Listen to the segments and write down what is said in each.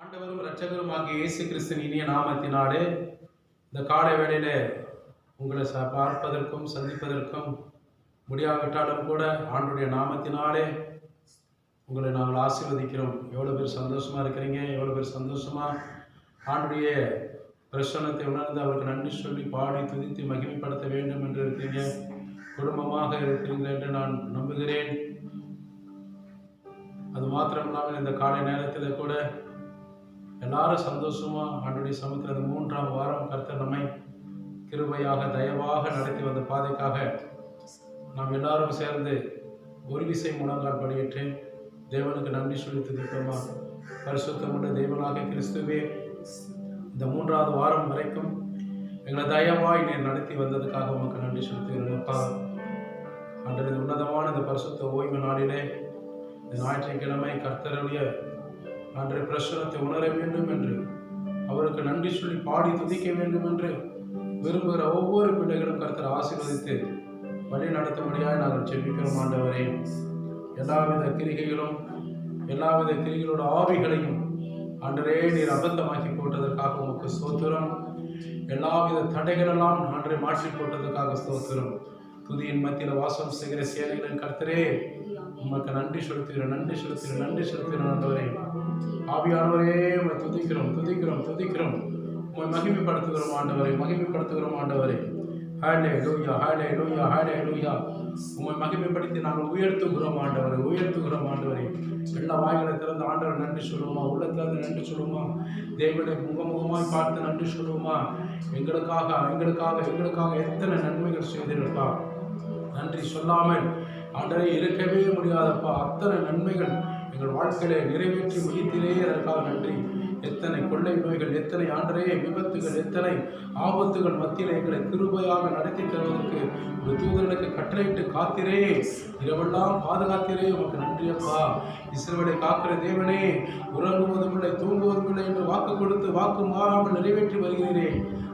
ஆண்டவரும் இரட்சகருமாகிய இயேசு கிறிஸ்துவின் இனிய நாமத்தினாலே இந்த காலை வேளையில உங்களை பார்ப்பதற்கும் சந்திப்பதற்கும் முடியாவிட்டாலும் கூட ஆண்டுடைய நாமத்தினாலே உங்களை நாங்கள் ஆசீர்வதிக்கிறோம். எவ்வளோ பேர் சந்தோஷமா இருக்கிறீங்க, எவ்வளோ பேர் சந்தோஷமா ஆண்டுடைய பிரசன்னத்தை உணர்ந்து அவருக்கு நன்றி சொல்லி பாடி துதித்து மகிமைப்படுத்த வேண்டும் என்று இருக்கிறீங்க, குடும்பமாக இருக்கிறீங்க என்று நான் நம்புகிறேன். அது மாத்திரமில்லாமல் இந்த காலை நேரத்தில் கூட எல்லாரும் சந்தோஷமா ஆண்டுடைய சமூகத்தில் அந்த 3ஆம் வாரம் கர்த்தர் நம்மை கிருபையாக தயவாக நடத்தி வந்த பாதைக்காக நாம் எல்லாரும் சேர்ந்து ஒரு விசை முழங்கால் படியேற்று தேவனுக்கு நன்றி சொல்லி துதிப்போமா. பரிசுத்தமுள்ள தேவனாக கிறிஸ்துவே, இந்த 3வது வாரம் வரைக்கும் எங்களை தயவாய் நீர் நடத்தி வந்ததுக்காக உமக்கு நன்றி செலுத்துகிறேன்ப்பா. அன்றைய உன்னதமான இந்த பரிசுத்த ஓய்வு நாளிலே இந்த ஞாயிற்றுக்கிழமை கர்த்தருடைய அன்றைய பிரசனத்தை உணர வேண்டும் என்று அவருக்கு நன்றி சொல்லி பாடி துதிக்க வேண்டும் என்று விரும்புகிற ஒவ்வொரு பிள்ளைகளும் கர்த்தர் ஆசீர்வதித்து வழி நடத்தும்படியாக நாங்கள் ஜெபிக்கிறோம். ஆண்டவரே, எல்லாவித கிரிகளோட ஆவிகளையும் ஆண்டரே நீர் அபத்தமாக்கி போட்டதற்காக உமக்கு ஸ்தோத்திரம். எல்லாவித தடைகளெல்லாம் ஆண்டரை மாற்றி போட்டதற்காக ஸ்தோத்திரம். துதியின் மத்தியில் வாசம் செய்கிற சேனைகளின் கர்த்தரே உமக்கு நன்றி செலுத்துகிறேன். ஆண்டவரே, ஆவியானவரே, உம்மை துதிக்கிறோம், உம்மை மகிமைப்படுத்துகிறோம் ஆண்டவரே. ஹல்லேலூயா. உம்மை மகிமைப்படுத்தி நாங்கள் உயர்த்துகிறோம் ஆண்டவரே. எல்லா வாய்களை திறந்து ஆண்டவர் நன்றி சொல்லுவோமா, உள்ளத்திலிருந்து நன்றி சொல்லுவோமா, தேவனை முகமுகமாய் பார்த்து நன்றி சொல்லுவோமா. எங்களுக்காக எத்தனை நன்மைகள் செய்திருப்பா, நன்றி சொல்லாமல் ஆண்டவரே இருக்கவே முடியாதப்பா. அத்தனை நன்மைகள் எங்கள் வாழ்க்கையிலே நிறைவேற்றி முடித்திலே அதற்காக நன்றி. எத்தனை கொள்ளை நோய்கள், எத்தனை ஆண்டரே விபத்துகள், எத்தனை ஆபத்துகள் மத்தியில் எங்களை கிருபையாக நடத்தி தருவதற்கு ஒரு தூதர்களுக்கு கட்டளையிட்டு காத்திரே, இரவெல்லாம் பாதுகாத்திரே, உமக்கு நன்றியப்பா. இஸ்ரவேலை காக்கிற தேவனே, உறங்குவதும் இல்லை தூங்குவதும் இல்லை என்று வாக்கு கொடுத்து வாக்கு மாறாமல் நிறைவேற்றி வருகிறீரே,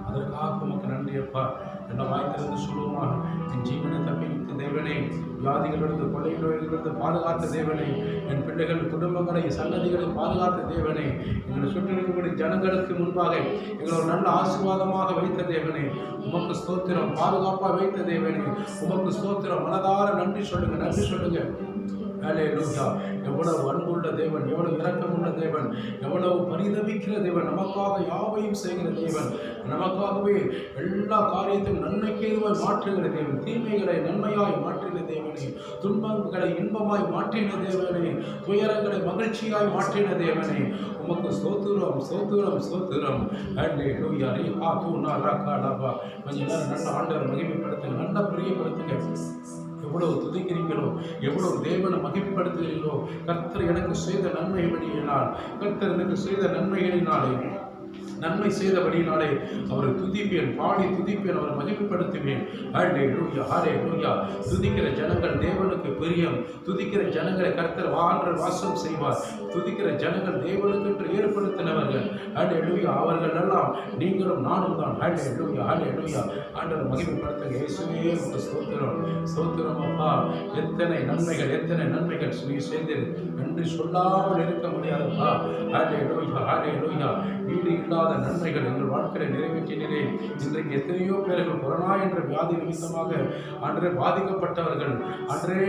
அதற்காக உமக்கு நன்றியப்பா. எல்லாம் வாய்த்திருந்து சொல்லுவோமா. என் ஜீவனை தப்பித்து தேவனே, வியாதிகளிலிருந்து கொலை நோய்களிலிருந்து பாதுகாத்த தேவனே, என் பிள்ளைகள் குடும்பங்களை சன்னதிகளை பாதுகாத்த தேவனே, எங்களை சுற்றிருக்கக்கூடிய ஜனங்களுக்கு முன்பாக எங்களை ஒரு நல்ல ஆசீர்வாதமாக வைத்த தேவனே, உமக்கு ஸ்தோத்திரம். பாதுகாப்பாக வைத்த தேவனே, உமக்கு ஸ்தோத்திரம். மனதார நன்றி சொல்லுங்க. ஹல்லேலூயா. எவ்வளவு அன்புள்ள தேவன், எவ்வளவு இரக்கமுள்ள தேவன், எவ்வளவு பரிதவிக்கிற தேவன், நமக்காக யாவையும் செய்கிற தேவன், நமக்காகவே எல்லா காரியத்தையும் நன்மைக்கேதுவாய் மாற்றுகிற தேவன், தீமைகளை நன்மையாய் மாற்றின தேவனே, துன்பங்களை இன்பமாய் மாற்றின தேவனே, துயரங்களை மகிழ்ச்சியாய் மாற்றின தேவனே, உமக்கு ஸ்தோத்திரம். ஹல்லேலூயா. கொஞ்ச நேரம் நல்ல ஆண்டவர் மகிமைப்படுத்துங்க, நல்ல பிரியப்படுத்துங்க. எவ்வளவு துதிக்கிறீங்களோ, எவ்வளவு தேவனை மகிமைப்படுத்துகிறீர்களோ, கர்த்தர் எனக்கு செய்த நன்மைகளினாலே நன்மை செய்தபடினாலே அவரை துதிப்பேன், பாடி துதிப்பேன், அவரை மகிமைப்படுத்துவேன். ஹல்லேலூயா. துதிக்கிற ஜனங்கள் தேவனுக்கு பிரியம். துதிக்கிற ஜனங்களை கர்த்தர் வாசம் செய்வார். துதிக்கிற ஜனங்கள் தேவனுக்கு என்று ஏற்படுத்தினவர்கள். ஹல்லேலூயா. அவர்கள் எல்லாம் நீங்களும் நானும் தான். ஹல்லேலூயா. ஆண்டவர் மகிமைப்படுத்துங்க. இயேசுவே உமக்கு ஸ்தோத்திரம் அப்பா. எத்தனை நன்மைகள் நீ செய்தீர் என்று சொல்லாமல் இருக்க முடியாதப்பா. ஹல்லேலூயா. வீடு இல்லாத நன்மைகள் எங்கள் வாழ்க்கையை நிறைவேற்றினே. இன்றைக்கு எத்தனையோ பேர்கள் கொரோனா என்ற வியாதி நிமித்தமாக அன்றே பாதிக்கப்பட்டவர்கள், அன்றே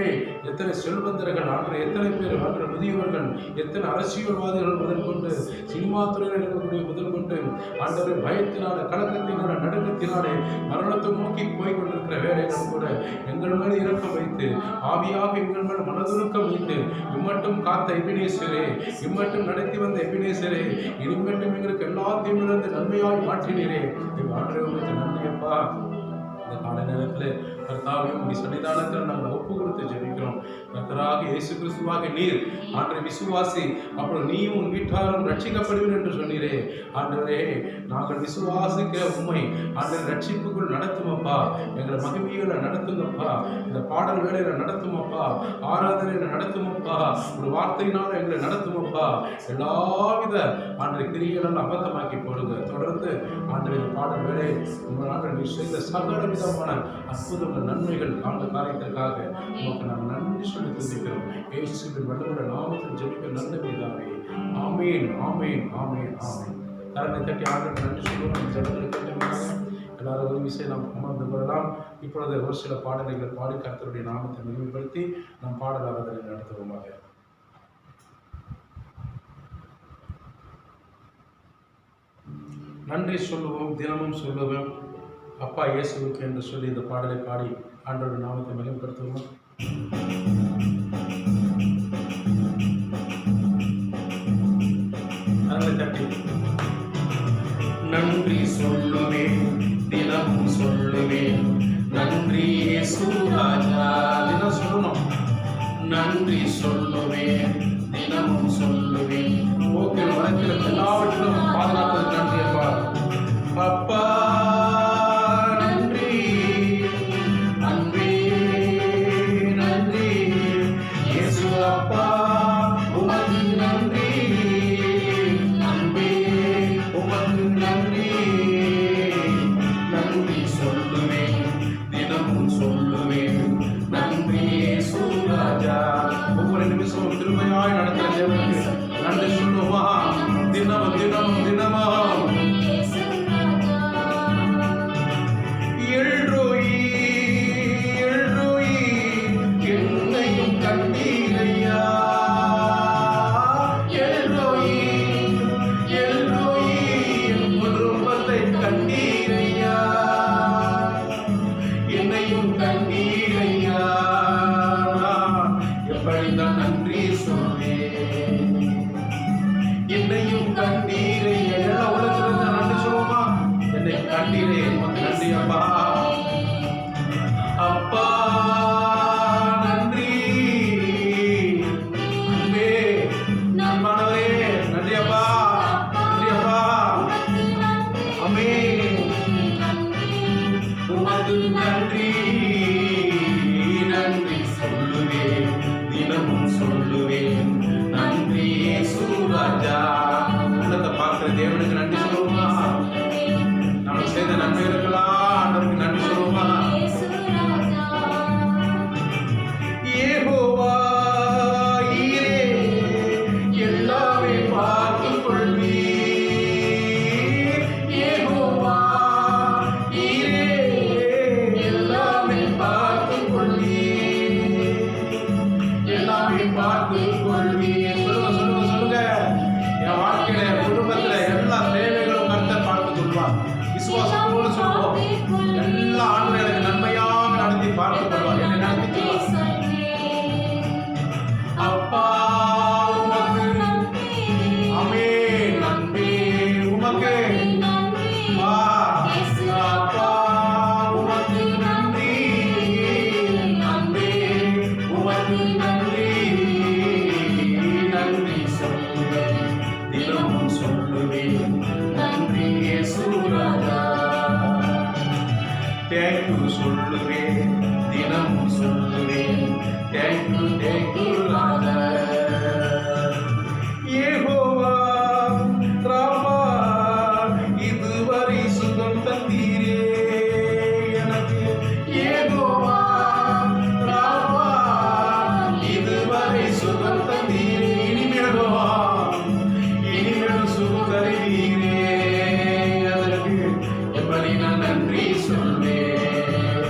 எத்தனை செல்வந்தர்கள், எத்தனை பேர் முதியவர்கள், எத்தனை அரசியல்வாதிகள் முதல் கொண்டு சினிமா துறையில் இருக்கக்கூடிய முதல் கொண்டு அன்றே பயத்தினால, கலக்கத்தினால, நடுக்கத்தினாலே மரணத்தை நோக்கி போய் கொண்டிருக்கிற வேலைகள் கூட எங்கள் மேல் இரக்கம் வைத்து, ஆவியாக எங்கள் மேல் மனதுருக்கம் வைத்து, இம்மட்டும் காத்த எபினேசரே, இம்மட்டும் நடத்தி வந்த எபினேசரே, இனிமட்டும் எங்களுக்கு எல்லாத்தையும் நன்மையாய் மாற்றினீரே. ஆண்டவருக்கு நன்றியப்பா. இந்த காலை நேரத்தில் கர்த்தாவையும் உடைய சன்னிதானத்தில் நாங்கள் ஒப்பு கொடுத்து ஜெபிக்கிறோம். கர்த்தராக இயேசு கிறிஸ்துவாக நீர் ஆண்டரை விசுவாசி, அப்புறம் நீயும் உன் வீட்டாரும் ரட்சிக்கப்படுவீர் என்று சொன்னீரே. ஆண்டவரே, நாங்கள் விசுவாசிக்கிற உண்மை ஆண்டரை ரட்சிப்புக்குள் நடத்துமப்பா. எங்களை மகிமையில நடத்துங்கப்பா. இந்த பாடல் வேலையில நடத்துமப்பா. ஆராதனையில நடத்துமப்பா. ஒரு வார்த்தையினால எங்களை நடத்துமப்பா. எல்லாவித ஆண்டரை கிரியைகள் அபத்தமாக்கி போடுங்க. தொடர்ந்து ஆண்டரை பாடல் வேலை உங்கள் ஆண்டரை நீ செய்த சகல விதமான அற்புதங்கள் நன்மைகள் அந்த காரியத்திற்காக உமக்கு நாங்கள் நன்றி சொல்லி துதிக்கிறோம். இயேசுவின் வல்லமுள்ள நாமத்தில் ஜெபிக்க நல்ல பிதாவே. ஆமென், ஆமென், ஆமென், ஆமென். கரங்களை தட்டி ஆண்டவருக்கு நன்றி சொல்லுவோம். நம்ம ஜெபங்களை கேட்டவங்க எல்லாரும் ஒரு விஷயம் நாம் அமர்ந்து கொள்ளலாம். இப்பொழுது ஒரு சில பாடல்களை பாடி கர்த்தருடைய நாமத்தை மகிமைப்படுத்தி நாம் பாடல் ஆராதனை நடத்துவோமாக. நன்றி சொல்லுவோம், தினமும் சொல்லுவோம் அப்பா இயேசுவுக்கு என்று சொல்லி இந்த பாடலை பாடி ஆண்டவருடைய நாமத்தை மகிமைப்படுத்துவோம். கரங்களை தட்டி நன்றி சொல்லுவேன், தினமும் சொல்லுவேன், நன்றி இயேசு ராஜா. தினம் சொல்லணும். நன்றி சொல்லுவேன், தினமும் சொல்லுவேன், போக்கில் வழக்கில் எல்லாவற்றிலும் பாதுகாப்பது நன்றி அப்பா. அப்பா நன்றி, அன்பே நன்றி, இயேசு அப்பா உமக்கு நன்றி, அன்பே உமக்கு நன்றி. நன்றி சொல்லுவேன், தினமும் சொல்லுவேன், நன்றி இயேசு ராஜா. ஒவ்வொரு நிமிஷமும் திருமையாய் நடக்கிற தேவனுக்கு நன்றி சொல்லுமா. தினமும் தினமும் தினமும் எல்ரோயி எல்ரோயி என்னையும் கண்டீரையா. எல்ரோயி எல்ரோயி என் குடும்பத்தை கண்டீரையா, என்னையும் கண்டீரையா. எப்படிதான் நன்றி சொல்வேன், என்னையும் கண்டீரை. எல்லா உலகத்திலிருந்து நன்றி சொல்லுவோமா. என்னை கண்டீரே, நன்றி அப்பா. அப்பா நன்றி, அன்பே அன்பானவரே நன்றி அப்பா, நன்றி அப்பா. ஆமென், உமக்கு நன்றி. நன்றி சொல்லுவேன், தினமும் சொல்லுவேன், நன்றி இயேசு ராஜா. உள்ளத்தை பார்க்கிற தேவனுக்கு நன்றி சொல்லுவோமா. நம்ம செய்த நன்மைகளுக்கெல்லாம் ஆண்டவருக்கு நன்றி சொல்லுவோமா. யெகோவா ஈரே எல்லாமே பார்த்துக் கொள்வீர். யெகோவா ஈரே எல்லாமே பார்த்துக் கொள்வீர், எல்லாமே பார்த்துக் கொள்வீர். சொல்லுங்க சொல்லுங்க சொல்லுங்க. என் வாழ்க்கையில குடும்பத்துல எல்லா தேவைகளும் கர்த்தர் பார்த்துக் கொள்வார். விசுவாசத்தோடு சொல்லுவோம். எல்லா ஆண்டுகளும் எனக்கு நன்மையாக நடத்தி பார்த்துக் கொள்வார், என்னை நடத்தி கொள்வார். அப்பா உமக்கு ஆமென், நன்றி உமக்கு வா. அப்பா உமக்கு நன்றி, நன்றி உமக்கு நன்றி. நன்றி சொல்லுவேன், தினமும் சொல்லுவேன், நன்றி இயேசு ராஜா. தேங்க்யூ சொல்லுவேன், தினமும் சொல்லுவேன், தேங்க்யூ ராஜா. யெகோவா ராமா இதுவரை சுகம் தந்தீரே எனக்கு. யெகோவா ராமா இதுவரை சுகம் தந்தீரே, இனிமேலும் சுகம் தருவீரே. அதற்கு எப்படி நான் நன்றி சொல்வேன்.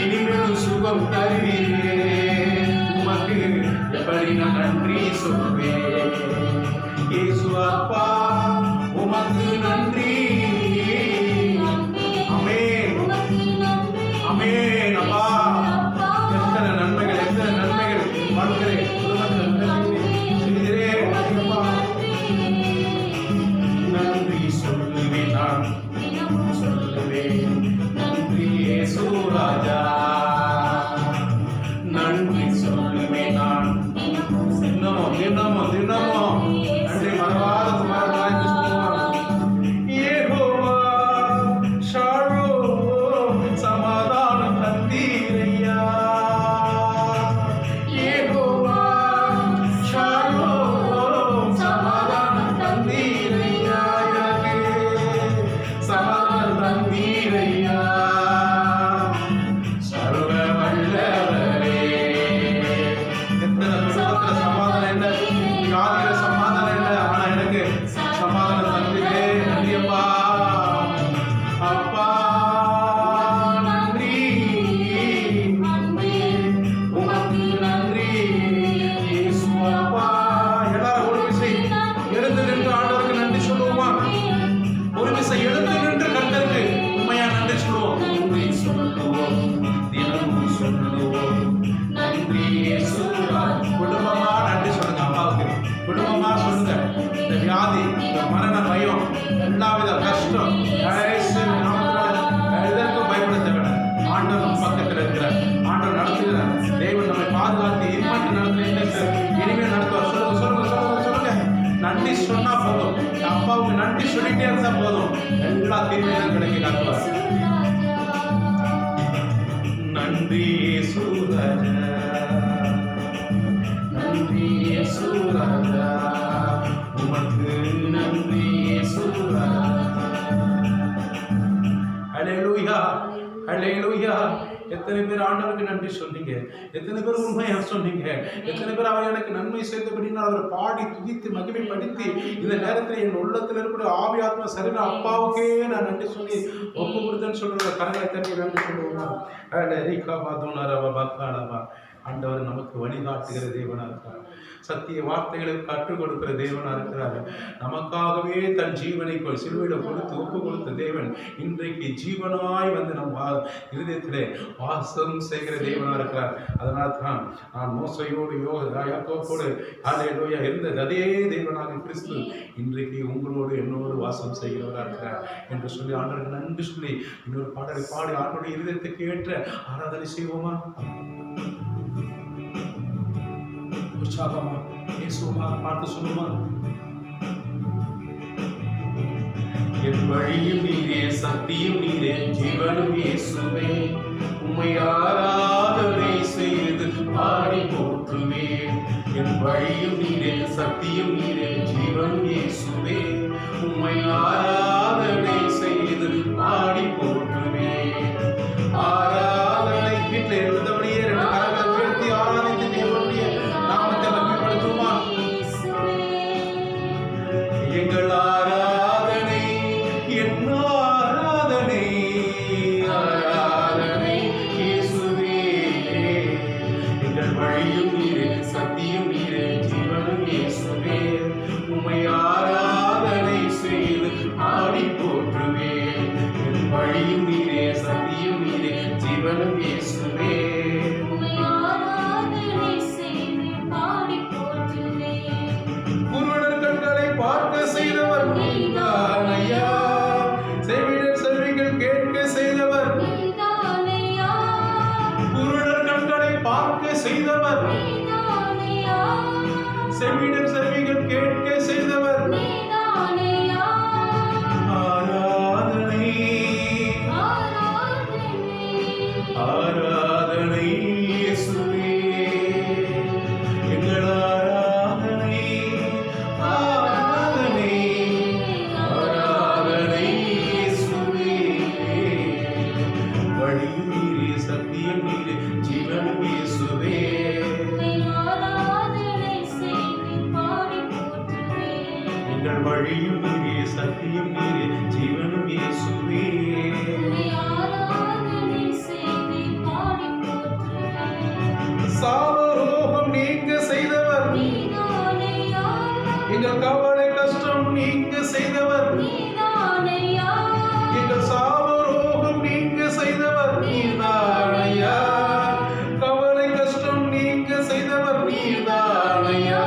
இனிமேலும் சுகம் தருவீரே, உமக்கு எப்படி நான் நன்றி சொல்வேன். இயேசு அப்பா உமக்கு நன்றி. ஆமென், ஆமென் அப்பா. எத்தனை நன்மைகள், எத்தனை நன்மைகள் வாழ்கிறே குடும்பத்தில் செய்கிறே. நன்றி சொல்லுவேன், நான் சொல்லுவேன், நன்றி இயேசு ராஜா. நன்றி சொல்லுவேன் நான் தினமும் தினமும் தினமும் நன்றி மறவாத குமாரனாய் சொல்லுவான். யெகோவா ஷாலோம் சமாதானம் தந்தீரையா. யெகோவா வியாதி, மரண பயம், எல்லாவித கஷ்டம் எதற்கும் பயப்பட தேவையில்லை. ஆண்டவர் நம்ம பக்கத்தில் இருக்கிறார். ஆண்டவர் நடத்துகிறார். தேவன் நம்மை பாதுகாத்து இனிமேல் நடத்துகிறேன், இனிமேல் நடத்துவார். சொல்லுங்க சொல்லுங்க சொல்லுங்க சொல்லுங்க. நன்றி சொன்னா போதும். அப்பாவுக்கு நன்றி சொல்லிட்டே இருந்தா போதும். எல்லா தீர்வுகளும் கிடைக்க காட்டுவார். நன்றி சூரஜா, நன்றி சூரஜா, உமக்கு நன்றி சூரஜா. ஹல்லேலூயா ஹல்லேலூயா. எத்தனை பேர் ஆண்டவருக்கு நன்றி சொன்னீங்க? எத்தனை பேர் உண்மையா சொன்னீங்க? எத்தனை பேர் அவர் எனக்கு நன்மை செய்தபடினா அவர் பாடி துதித்து மகிமைப்படுத்தி இந்த நேரத்தில் என் உள்ளத்தில் இருக்கிற ஆவி ஆத்மா சரியான அப்பாவுக்கே நான் நன்றி சொல்லி ஒப்பு கொடுத்தேன்னு சொல்ற கரங்களை தட்டி நன்றி சொல்லுவோம். ஆண்டவர் நமக்கு வழிகாட்டுகிற தேவனா இருக்கிறார். சத்திய வார்த்தைகளை கற்றுக் கொடுக்கிற தேவனா இருக்கிறார். நமக்காகவே தன் ஜீவனை சிலுவையில் கொடுத்து ஒப்பு கொடுத்த தேவன் இன்றைக்கு ஜீவனாய் வந்து நம் இருதயத்திலே வாசம் செய்கிற தேவனா இருக்கிறார். அதனால தான் நான் மோசையோடு யாக்கோபோடு ஹல்லேலூயா இருந்த அதே தேவனாக கிறிஸ்து இன்றைக்கு உங்களோடு என்னோடு வாசம் செய்கிறவராக இருக்கிறார் என்று சொல்லி ஆண்டவருக்கு நன்றி சொல்லி இன்னொரு பாடலை பாடி ஆண்டோடைய இருதயத்துக்கு ஏற்ற ஆராதனை செய்வோமா? உற்சாகமா இயேசுவா பார்த்து சொல்லுமா? என் வழியும் நீரே, சத்தியம் நீரே, ஜீவனும் இயேசுவே, உம்மை ஆராதனை செய்து பாடி போற்றுவேன். என் வழியும் நீரே, சத்தியம் நீரே, ஜீவனும் இயேசுவே, உம்மை ஆராதனை செய்து பாடி போற்றுவேன். ஆராதனை வீட்டில் இருந்தபடியே ரெண்டு கரங்களை உயர்த்தி ஆராதித்து தேவனுடைய நாமத்தை மகிமைப்படுத்துமா? எங்கள் ஆராதனை, என் ஆராதனை, ஆராதனை இயேசுவே. எங்கள் வழியும் நீரே, சத்தியம் நீரே, ஜீவனும் இயேசுவே, உம்மை ஆராதனை செய்து ஆடி போற்றுவேன். என் வழியும் நீரே, சத்தியம் நீரே, ஜீவனும் இயேசுவே. குருடர் கண்களை பார்க்க செய்தவர் நீதானையா, செவிடர் செவிகள் கேட்க செய்தவர் நீதானையா. குருடர் கண்களை பார்க்க செய்தவர் நீதானையா, செவிடர் செவிகள் கேட்க செய்தவர் நீதானையா. ஆராதனை ஆராதனை இயேசுவே. எங்கள் ஆராதனை ஆராதனை ஆராதனை இயேசுவே. வழியும் நீரே, சத்தியம் நீரே, ஜீவனும் இயேசுவே. எங்கள் வழியும் நீரே, சத்தியம் நீரே, ஜீவனும் இயேசுவே. சாவரோகம் நீங்க செய்தவர் நீதானையா, எங்கள் கவலை கஷ்டம் நீங்க செய்தவர் நீதானையா. எங்கள் சாவரோகம் நீங்க செய்தவர் நீதானையா, கவலை கஷ்டம் நீங்க செய்தவர் நீதானையா.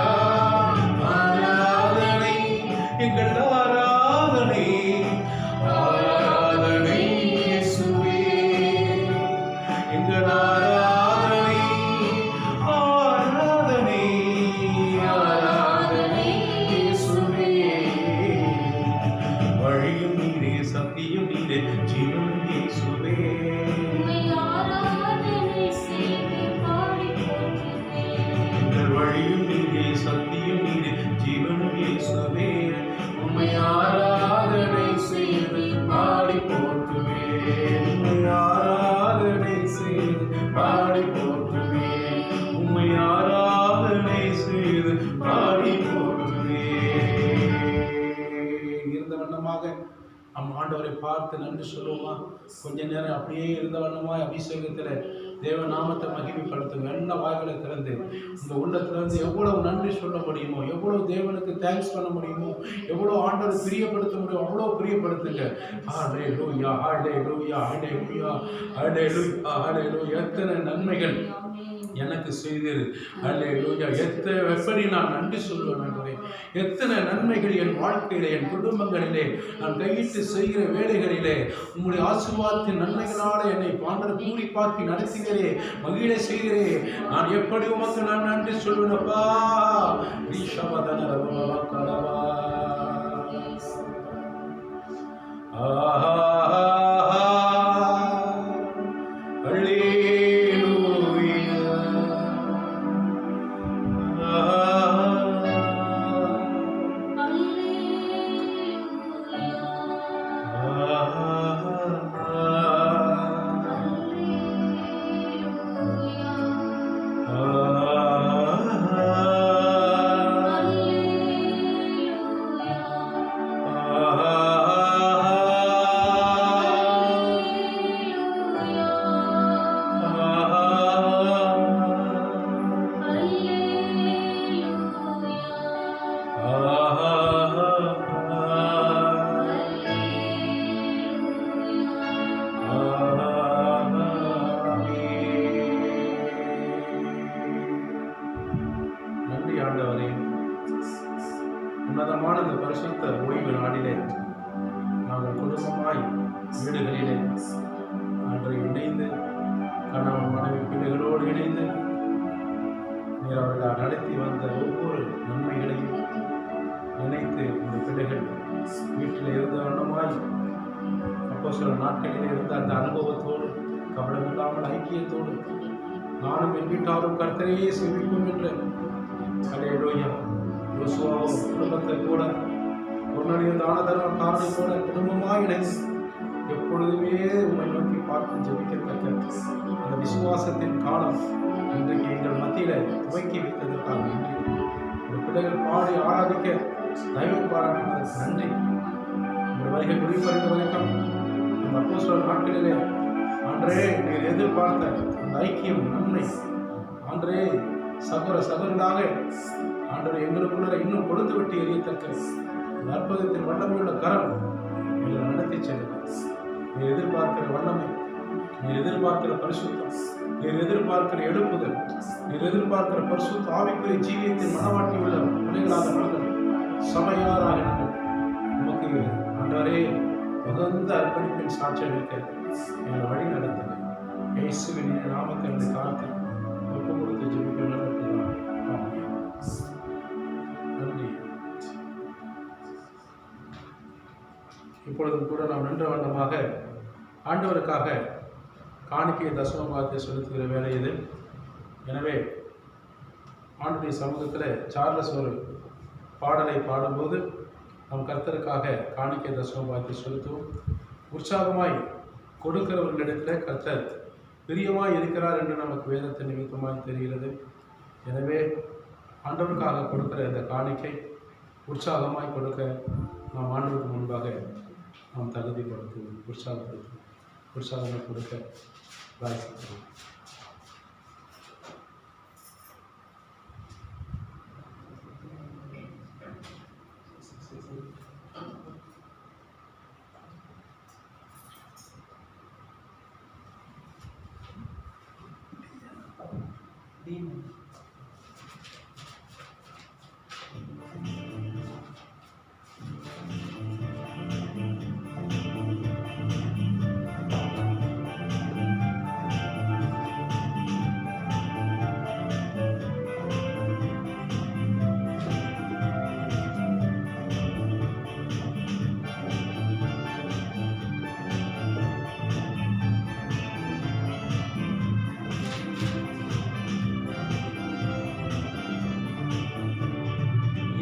ஆராதனை, எங்கள் ஆராதனை, ஆராதனை இயேசுவே. எங்கள் ஆராதனை ஆராதனை ஆராதனை இயேசுவே. வழியும் நீரே, சத்தியம் நீரே, ஜீவனும் இயேசுவே. எங்கள் வழியும் நீரே, சத்தியம் நீரே, ஜீவனும் இயேசுவே, உம்மை ஆராதனை செய்து பாடி போற்றுவேன். உம்மை ஆராதனை செய்து பாடி போற்றுவேன். உம்மை ஆராதனை செய்து பாடி போற்றுவேன். இருந்த வண்ணமாக நம் ஆண்டவரை பார்த்து நன்றி சொல்லுவோமா? கொஞ்ச நேரம் அப்படியே இருந்த வண்ணமாய் அபிஷேகத்தில் தேவ நாமத்தை மகிமைப்படுத்துங்க. எல்லா வாய்களை திறந்து இந்த உள்ளத்திலிருந்து எவ்வளவு நன்றி சொல்ல முடியுமோ, எவ்வளவு தேவனுக்கு தேங்க்ஸ் பண்ண முடியுமோ, எவ்வளவு ஆண்டவரை பிரியப்படுத்த முடியும் அவ்வளோ பிரியப்படுத்துங்க. ஹல்லேலூயா ஹல்லேலூயா ஹல்லேலூயா ஹல்லேலூயா ஹல்லேலூயா. எத்தனை நன்மைகள் எனக்கு செய்தீர். அல்லேலூயா. எப்படி நான் நன்றி சொல்லுவேன் ஆண்டவரே. எத்தனை நன்மைகள் என் வாழ்க்கையிலே, என் குடும்பங்களிலே, நான் கையிட்டு செய்கிற வேலைகளிலே உம்முடைய ஆசீர்வாதத்தின் நன்மைகளாலே என்னை ஆண்டவர் கூலி பார்த்து நடத்துகிறே, மகிழ செய்கிறே. நான் எப்படி உமக்கு நான் நன்றி சொல்லுவேனப்பா. உன்னதமான இந்த பரிசுத்த ஓய்வு நாளிலே நாங்கள் குடும்பமாய் வீடுகளிலே அன்றை இணைந்து கணவன் மனைவி பிள்ளைகளோடு இணைந்து நீர் அவர்கள் நடத்தி வந்த ஒவ்வொரு நன்மைகளையும் நினைத்து இந்த பிள்ளைகள் வீட்டில் இருந்த வண்ணமாய் அப்போ சில நாட்களிலே இருந்த அந்த அனுபவத்தோடு கவனமில்லாமல் ஐக்கியத்தோடு நானும் என் வீட்டாரும் கர்த்தரையே சேவிப்போம் என்று அல்லேலூயா. யோசுவாவும் குடும்பத்தை கூட பொருளிய தான தர்ம காரணை கூட குடும்பமாக இணைந்து எப்பொழுதுமே உண்மை நோக்கி பார்த்து ஜெபிக்கத்தக்க அந்த விசுவாசத்தின் காலம் இன்றைக்கு எங்கள் மத்தியில துவக்கி வைத்ததற்காக நன்றி. இந்த பிள்ளைகள் பாடி ஆராதிக்க தயவு பாராட்டினதற்கு நன்றி. இந்த வருகை குறிப்பறிந்த வரைக்கும் இந்த அப்போஸ்தலர் நாட்களிலே அன்றே நீர் எதிர்பார்த்த அந்த ஐக்கியம் நன்மை அன்றே சகோதரர்களாக ஆண்டவர் எங்களுக்குள்ள இன்னும் கொடுத்து விட்டு எரியத்தக்க அற்புதத்தின் வல்லமையுள்ள கரம் எங்களை நடத்தி செல்லுங்கள். நீர் எதிர்பார்க்கிற வல்லமை, நீர் எதிர்பார்க்கிற பரிசுத்தம், நீர் எதிர்பார்க்கிற எழுப்புதல், நீர் எதிர்பார்க்கிற பரிசுத்த ஆவிக்குரிய ஜீவியத்தின் மனவாட்டி உள்ள பிள்ளைகளாக நாங்கள் சபையாராக நாங்கள் நமக்கு ஆண்டவரே உகந்த அர்ப்பணிப்பின் சாட்சியம் இருக்க எங்களை வழி நடத்துங்க. இயேசுவின் நாமத்தை எங்களை காத்து ஒப்பு கொடுத்து ஜெபிக்க நடத்துகிறார். நன்றி. இப்பொழுதும் கூட நாம் நின்ற வண்ணமாக ஆண்டவருக்காக காணிக்கை தசமபாகத்தை செலுத்துகிற வேலை இது. எனவே ஆண்டுடைய சமூகத்தில் சார்லஸ் ஒரு பாடலை பாடும்போது நம் கர்த்தருக்காக காணிக்கை தசமபாகத்தை செலுத்துவோம். உற்சாகமாய் கொடுக்கிறவர்களிடத்தில் கர்த்தர் பிரியமாய் இருக்கிறார் என்று நமக்கு வேதத்தின் நிமித்தமாய் தெரிகிறது. எனவே ஆண்டவருக்காக கொடுக்கிற இந்த காணிக்கை உற்சாகமாய் கொடுக்க நாம் ஆண்டவருக்கு முன்பாக நாம் தகுதிப்படுத்துவோம். உற்சாகமாக கொடுக்க வாய்ப்பு.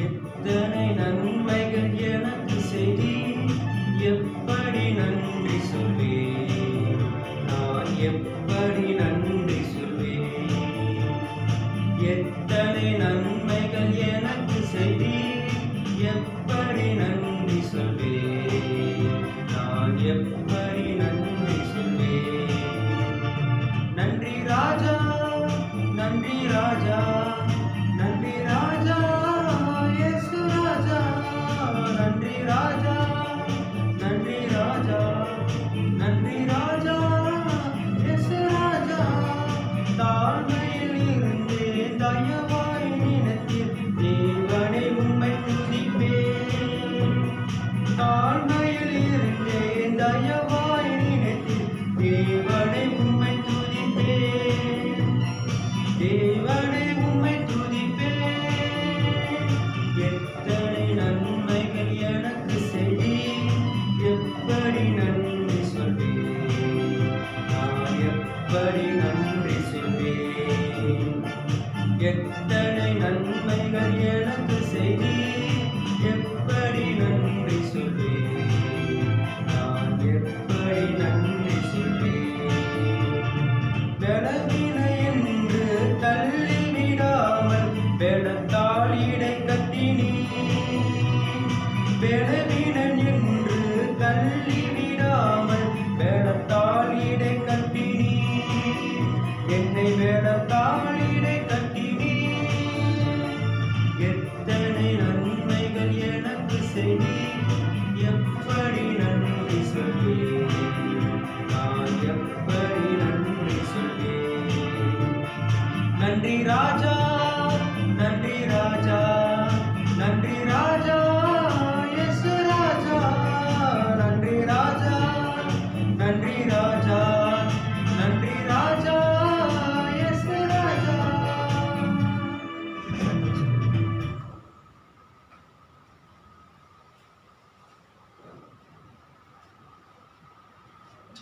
எத்தனை நன்மைகள் எனக்கு செய்தீர், எப்படி நன்றி சொல்வேன், நான் எப்படி நன்றி சொல்வேன். எத்தனை நன்மைகள் எனக்கு செய்தீர், எப்படி நன்றி சொல்வேன், நான் எப்படி நன்றி சொல்வேன். நன்றி ராஜா, நன்றி ராஜா, நன்றி ராஜா, இயேசு ராஜா. நன்றி ராஜா, நன்றி ராஜா, நன்றி ராஜா, இயேசு ராஜா. தாழ்மையில்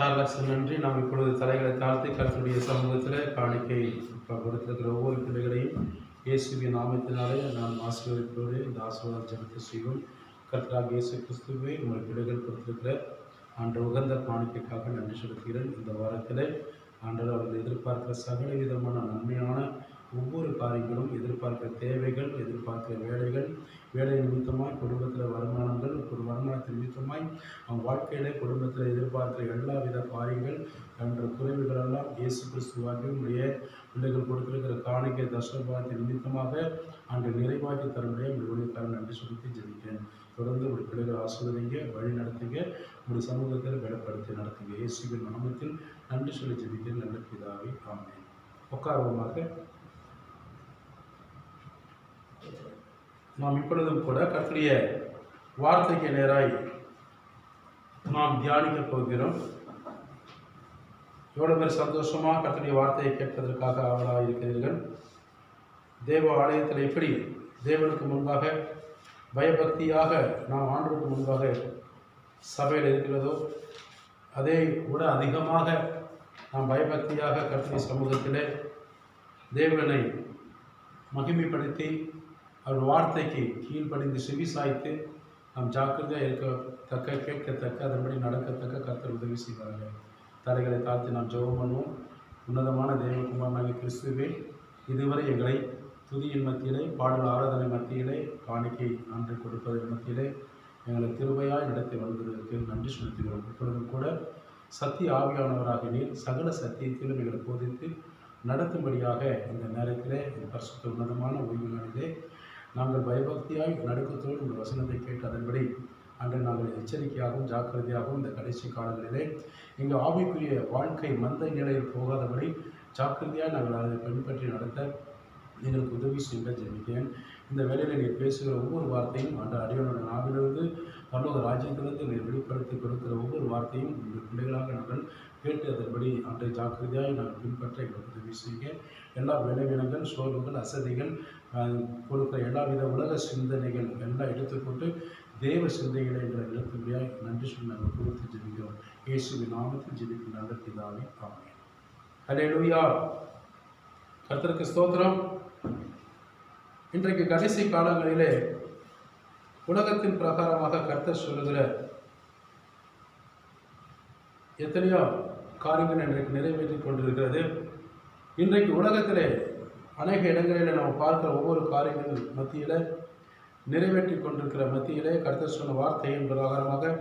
சார்லஸ் நன்றி. நாம் இப்பொழுது தலைகளை தாழ்த்தி கர்த்தருடைய சமூகத்தில் காணிக்கை கொடுத்திருக்கிற ஒவ்வொரு பிள்ளைகளையும் இயேசுவின் நாமத்தினாலே நாம் ஆசீர்வதிப்போடு இந்த ஆசீர்வாத ஜெபத்தை செய்வோம். கர்த்தராகிய இயேசு கிறிஸ்துவே உங்கள் பிள்ளைகள் கொடுத்திருக்கிற ஆண்டு உகந்த காணிக்கைக்காக நன்றி செலுத்துகிறேன். இந்த வாரத்தில் ஆண்டவர் அவர்கள் எதிர்பார்க்கிற சகல விதமான நன்மையான ஒவ்வொரு காரியங்களும், எதிர்பார்க்கிற தேவைகள், எதிர்பார்க்கிற வேலைகள், வேலை நிமித்தமாய் குடும்பத்தில் வருமானங்கள், ஒரு வருமானத்தின் நிமித்தமாய் அவங்க வாழ்க்கையிலே குடும்பத்தில் எதிர்பார்க்கிற எல்லா வித காரியங்கள் என்ற குறைவுகளெல்லாம் இயேசு கிறிஸ்துவாக உடைய பிள்ளைகள் கொடுத்திருக்கிற காணிக்கை தசபாகத்தின் நிமித்தமாக அன்று நிறைவாக்கி தருடைய ஊழியக்காரன் நன்றி சொல்லி ஜெபிக்கிறேன். தொடர்ந்து ஒரு பிள்ளைகள் ஆசிர்வதிங்க, வழி நடத்துங்க, ஒரு சமூகத்தில் பலப்படுத்தி நடத்துங்க. இயேசுவின் நாமத்தில் நன்றி சொல்லி ஜெபிக்கிறேன் நல்ல பிதாவே, ஆமென். உட்கார்வமாக நாம் இப்பொழுதும் கூட கர்த்தருடைய வார்த்தைக்கு நேராய் நாம் தியானிக்க போகிறோம். எவ்வளவு பேர் சந்தோஷமாக கர்த்தருடைய வார்த்தையை கேட்பதற்காக ஆவலாக இருக்கிறீர்கள். தேவ ஆலயத்தில் எப்படி தேவனுக்கு முன்பாக பயபக்தியாக நாம் ஆண்டவருக்கு முன்பாக சபையில் இருக்கிறதோ அதை விட அதிகமாக நாம் பயபக்தியாக கர்த்தருடைய சமூகத்திலே தேவனை மகிமைப்படுத்தி அவர் வார்த்தைக்கு கீழ்ப்படிந்து செவி சாய்த்து நாம் ஜாக்கிரதையாக இருக்கத்தக்க, கேட்கத்தக்க, அதன்படி நடக்கத்தக்க கர்த்தர் உதவி செய்வார்கள். தலைகளை தாழ்த்தி நாம் ஜெபம் பண்ணுவோம். உன்னதமான தேவகுமாரனாகிய கிறிஸ்துவே, இதுவரை எங்களை துதியின் மத்தியிலே, பாடல் ஆராதனை மத்தியிலே, காணிக்கை நன்றி கொடுப்பதன் மத்தியிலே எங்களை கிருபையாய் நடத்தி வருவதற்கு நன்றி செலுத்துகிறோம். இப்பொழுதும் கூட சத்திய ஆவியானவராக நீர் சகல சத்தியத்திலும் எங்களை போதித்து நடத்தும்படியாக இந்த நேரத்திலே பரிசுத்த உன்னதமான ஓய்வு நாளிலே நாங்கள் பயபக்தியாய் நடுக்கத்தோடு உங்கள் வசனத்தை கேட்டு அதன்படி அன்று நாங்கள் எச்சரிக்கையாகவும் ஜாக்கிரதையாகவும் இந்த கடைசி காலங்களிலே எங்கள் ஆவிக்குரிய வாழ்க்கை மந்த நிலையில் போகாதபடி ஜாக்கிரதையாக நாங்கள் அதை பின்பற்றி நடத்த எங்களுக்கு உதவி செய்ய ஜெபிக்கிறேன். இந்த வேளையில் நீர் பேசுகிற ஒவ்வொரு வார்த்தையும் அந்த அடியோட நாவிலிருந்து பரலோக ராஜ்யத்திலிருந்து நீர் வெளிப்படுத்தி கொடுக்கிற ஒவ்வொரு வார்த்தையும் உங்கள் பிள்ளைகளாக நாங்கள் கேட்டு அதன்படி அன்றை ஜாக்கிரதையாக நாங்கள் பின்பற்ற எங்களுக்கு உதவி செய்ய. எல்லா விளைவினங்கள், சோர்வுகள், அசதிகள், கொடுக்கிற எல்லா வித உலக சிந்தனைகள் எல்லாம் எடுத்துக்கொண்டு தேவ சிந்தைகளை எங்களை நிறுத்தும்படியாக நன்றி சொல்லி நாங்கள் கொடுத்து ஜெபிக்கிறோம். இயேசுவின் நாமத்தில் ஜெபிக்கும் நல்ல பிதாவே, ஆமென். ஹல்லேலூயா. கர்த்தருக்கு ஸ்தோத்திரம். இன்றைக்கு கடைசி காலங்களிலே உலகத்தின் பிரகாரமாக கர்த்தர் சொல்லுகிற எத்தனையோ காரியங்கள் இன்றைக்கு நிறைவேற்றி கொண்டிருக்கிறது. இன்றைக்கு உலகத்திலே அநேக இடங்களில் நாம் பார்க்கிற ஒவ்வொரு காரியங்கள் மத்தியில் நிறைவேற்றி கொண்டிருக்கிற மத்தியிலே கர்த்தர் சொன்ன வார்த்தையின் பிரகாரமாக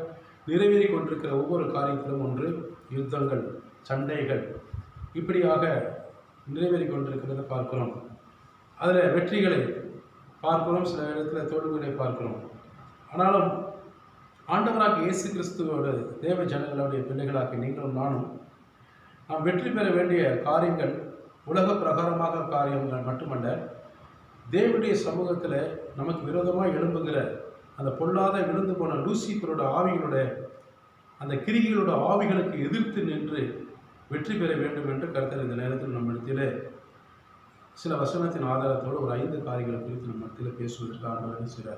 நிறைவேறி கொண்டிருக்கிற ஒவ்வொரு காரியத்திலும் ஒன்று யுத்தங்கள், சண்டைகள் இப்படியாக நிறைவேறி கொண்டிருக்கிறத பார்க்கிறோம். அதில் வெற்றிகளை பார்க்கிறோம், சில இடத்துல தோல்விகளை பார்க்கிறோம். ஆனாலும் ஆண்டவராக இயேசு கிறிஸ்துவோட தேவ ஜனங்களுடைய பிள்ளைகளாக நீங்களும் நானும் நாம் வெற்றி பெற வேண்டிய காரியங்கள் உலக பிரகாரமாக காரியங்கள் மட்டுமல்ல, தேவனுடைய சமூகத்தில் நமக்கு விரோதமாக எழும்புகிற அந்த பொல்லாத விழுந்து போன லூசிபரோட ஆவிகளோட அந்த கிரிகளோட ஆவிகளுக்கு எதிர்த்து நின்று வெற்றி பெற வேண்டும் என்று கர்த்தர் இந்த நேரத்தில் நம்மிடத்தில் சில வசனத்தின் ஆதாரத்தோடு ஒரு 5 காரியங்களை குறித்து நம்ம இடத்துல பேசுவதற்காக சில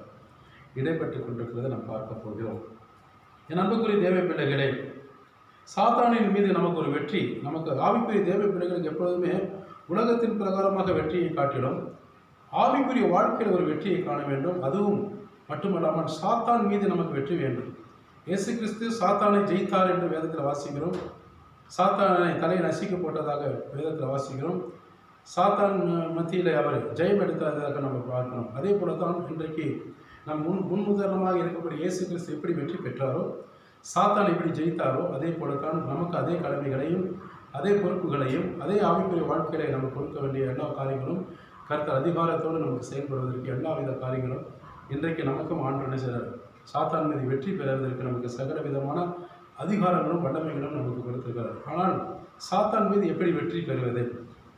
இடைப்பட்டு கொண்டிருக்கிறத நாம் பார்க்க போகிறோம். என் அன்புக்குரிய தேவ பிள்ளைகளே, சாத்தானின் மீது நமக்கு ஒரு வெற்றி, நமக்கு ஆவிக்குரிய தேவ பிள்ளைகளுக்கு எப்பொழுதுமே உலகத்தின் பிரகாரமாக வெற்றியை காட்டிலும் ஆவிக்குரிய வாழ்க்கையில் ஒரு வெற்றியை காண வேண்டும். அதுவும் மட்டுமல்லாமல் சாத்தான் மீது நமக்கு வெற்றி வேண்டும். இயேசு கிறிஸ்து சாத்தானை ஜெயித்தார் என்று வேதத்தில் வாசிக்கிறோம். சாத்தானை தலையை நசிக்க போட்டதாக வேதத்தில் வாசிக்கிறோம். சாத்தான் மத்தியில் அவர் ஜெயம் எடுத்ததாக நம்ம பார்க்கணும். அதே போல தான் இன்றைக்கு நம் முன்னுதாரணமாக இருக்கக்கூடிய இயேசு கிறிஸ்து எப்படி வெற்றி பெற்றாரோ, சாத்தான் எப்படி ஜெயித்தாரோ, அதே போலத்தான் நமக்கு அதே கடமைகளையும் அதே பொறுப்புகளையும் அதே ஆவிக்குரிய வாழ்க்கையை நமக்கு கொடுக்க வேண்டிய எல்லா காரியங்களும் கர்த்தர் அதிகாரத்தோடு நமக்கு செயல்படுவதற்கு எல்லா வித காரியங்களும் இன்றைக்கு நமக்கும் ஆண்டு செய்கிறார். சாத்தான் மீது வெற்றி பெறுவதற்கு நமக்கு சகல விதமான அதிகாரங்களும் வல்லமைகளும் நமக்கு கொடுத்திருக்கிறார். ஆனால் சாத்தான் மீது எப்படி வெற்றி பெறுவது,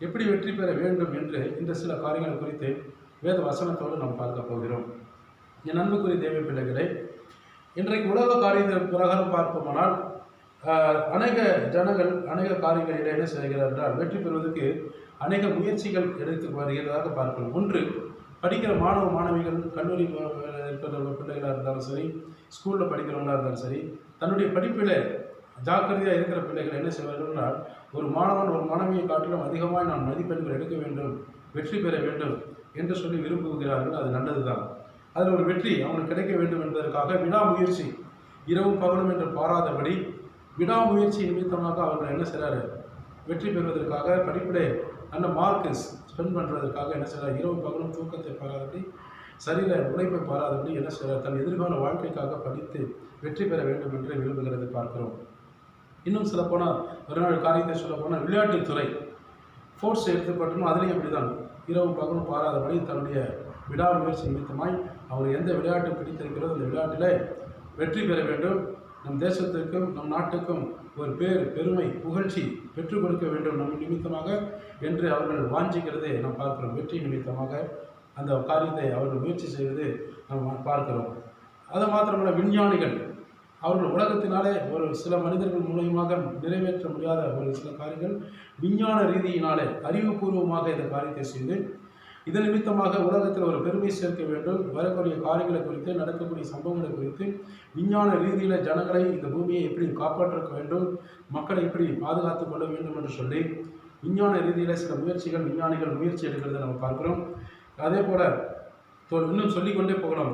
எப்படி வெற்றி பெற வேண்டும் என்று இந்த சில காரியங்கள் குறித்து வேத வசனத்தோடு நாம் பார்க்க போகிறோம். என் அன்புக்குரிய தேவ பிள்ளைகளை, இன்றைக்கு உலக காரியத்தின் பிரகாரம் பார்ப்போமானால் அநேக ஜனங்கள் அநேக காரியங்களில் என்ன செய்கிறார் என்றால் வெற்றி பெறுவதற்கு அநேக முயற்சிகள் எடுத்து வருகிறதாக பார்க்கிறோம். ஒன்று, படிக்கிற மாணவ மாணவிகள், கல்லூரி இருக்கிற பிள்ளைகளாக இருந்தாலும் சரி, ஸ்கூலில் படிக்கிறவங்களாக இருந்தாலும் சரி, தன்னுடைய படிப்பில் ஜாக்கிரதையாக இருக்கிற பிள்ளைகள் என்ன செய்வார்கள் என்றால், ஒரு மாணவன் ஒரு மாணவியை காட்டிலும் அதிகமாக நான் மதிப்பெண்கள் எடுக்க வேண்டும், வெற்றி பெற வேண்டும் என்று சொல்லி விரும்புகிறார்கள். அது நல்லது தான். அதில் ஒரு வெற்றி அவனுக்கு கிடைக்க வேண்டும் என்பதற்காக விடாமுயற்சி, இரவும் பகலும் என்று பாராதபடி விடாமுயற்சி நிமித்தமாக அவர்கள் என்ன செய்கிறாரு, வெற்றி பெறுவதற்காக படிப்பிலே நல்ல மார்க்கு ஸ்பெண்ட் பண்ணுறதற்காக என்ன செய்கிறார், இரவு பகலும் தூக்கத்தை பாராதபடி, சரீர உழைப்பை பாராதபடி என்ன செய்கிறார், தன் எதிர்கால வாழ்க்கைக்காக படித்து வெற்றி பெற வேண்டும் என்று விரும்புகிறதை பார்க்கிறோம். இன்னும் சொல்லப்போனால் ஒரு நாள் காரியத்தை சொல்லப்போனால் விளையாட்டுத்துறை ஸ்போர்ட்ஸ் எடுத்துப்பட்டணும், அதுலேயும் அப்படி தான் இரவு பகலும் பாராதபடி தன்னுடைய விடாமுயற்சி நிமித்தமாய் அவர் எந்த விளையாட்டு பிடித்திருக்கிறதோ அந்த விளையாட்டில் வெற்றி பெற வேண்டும், நம் தேசத்திற்கும் நம் நாட்டுக்கும் ஒரு பெருமை புகழ்ச்சி பெற்றுக் கொடுக்க வேண்டும் நம் நிமித்தமாக என்று அவர்கள் வாஞ்சிக்கிறதை நாம் பார்க்கிறோம். வெற்றி நிமித்தமாக அந்த காரியத்தை அவர்கள் முயற்சி செய்வதை நாம் பார்க்கிறோம். அது மாத்திரமல்ல, விஞ்ஞானிகள் அவர்கள் உலகத்தினாலே ஒரு சில மனிதர்கள் மூலமாக நிறைவேற்ற முடியாத ஒரு சில காரியங்கள் விஞ்ஞான ரீதியினாலே அறிவுபூர்வமாக இந்த காரியத்தை செய்து இதன் நிமித்தமாக உலகத்தில் ஒரு பெருமை சேர்க்க வேண்டும், வரக்கூடிய காரியங்களை குறித்து நடக்கக்கூடிய சம்பவங்களை குறித்து விஞ்ஞான ரீதியில் ஜனங்களை இந்த பூமியை எப்படி காப்பாற்ற வேண்டும், மக்களை எப்படி பாதுகாத்து கொள்ள வேண்டும் என்று சொல்லி விஞ்ஞான ரீதியில் சில முயற்சிகள் விஞ்ஞானிகள் முயற்சி எடுக்கிறத நம்ம பார்க்குறோம். அதே போல் இன்னும் சொல்லிக்கொண்டே போகலாம்.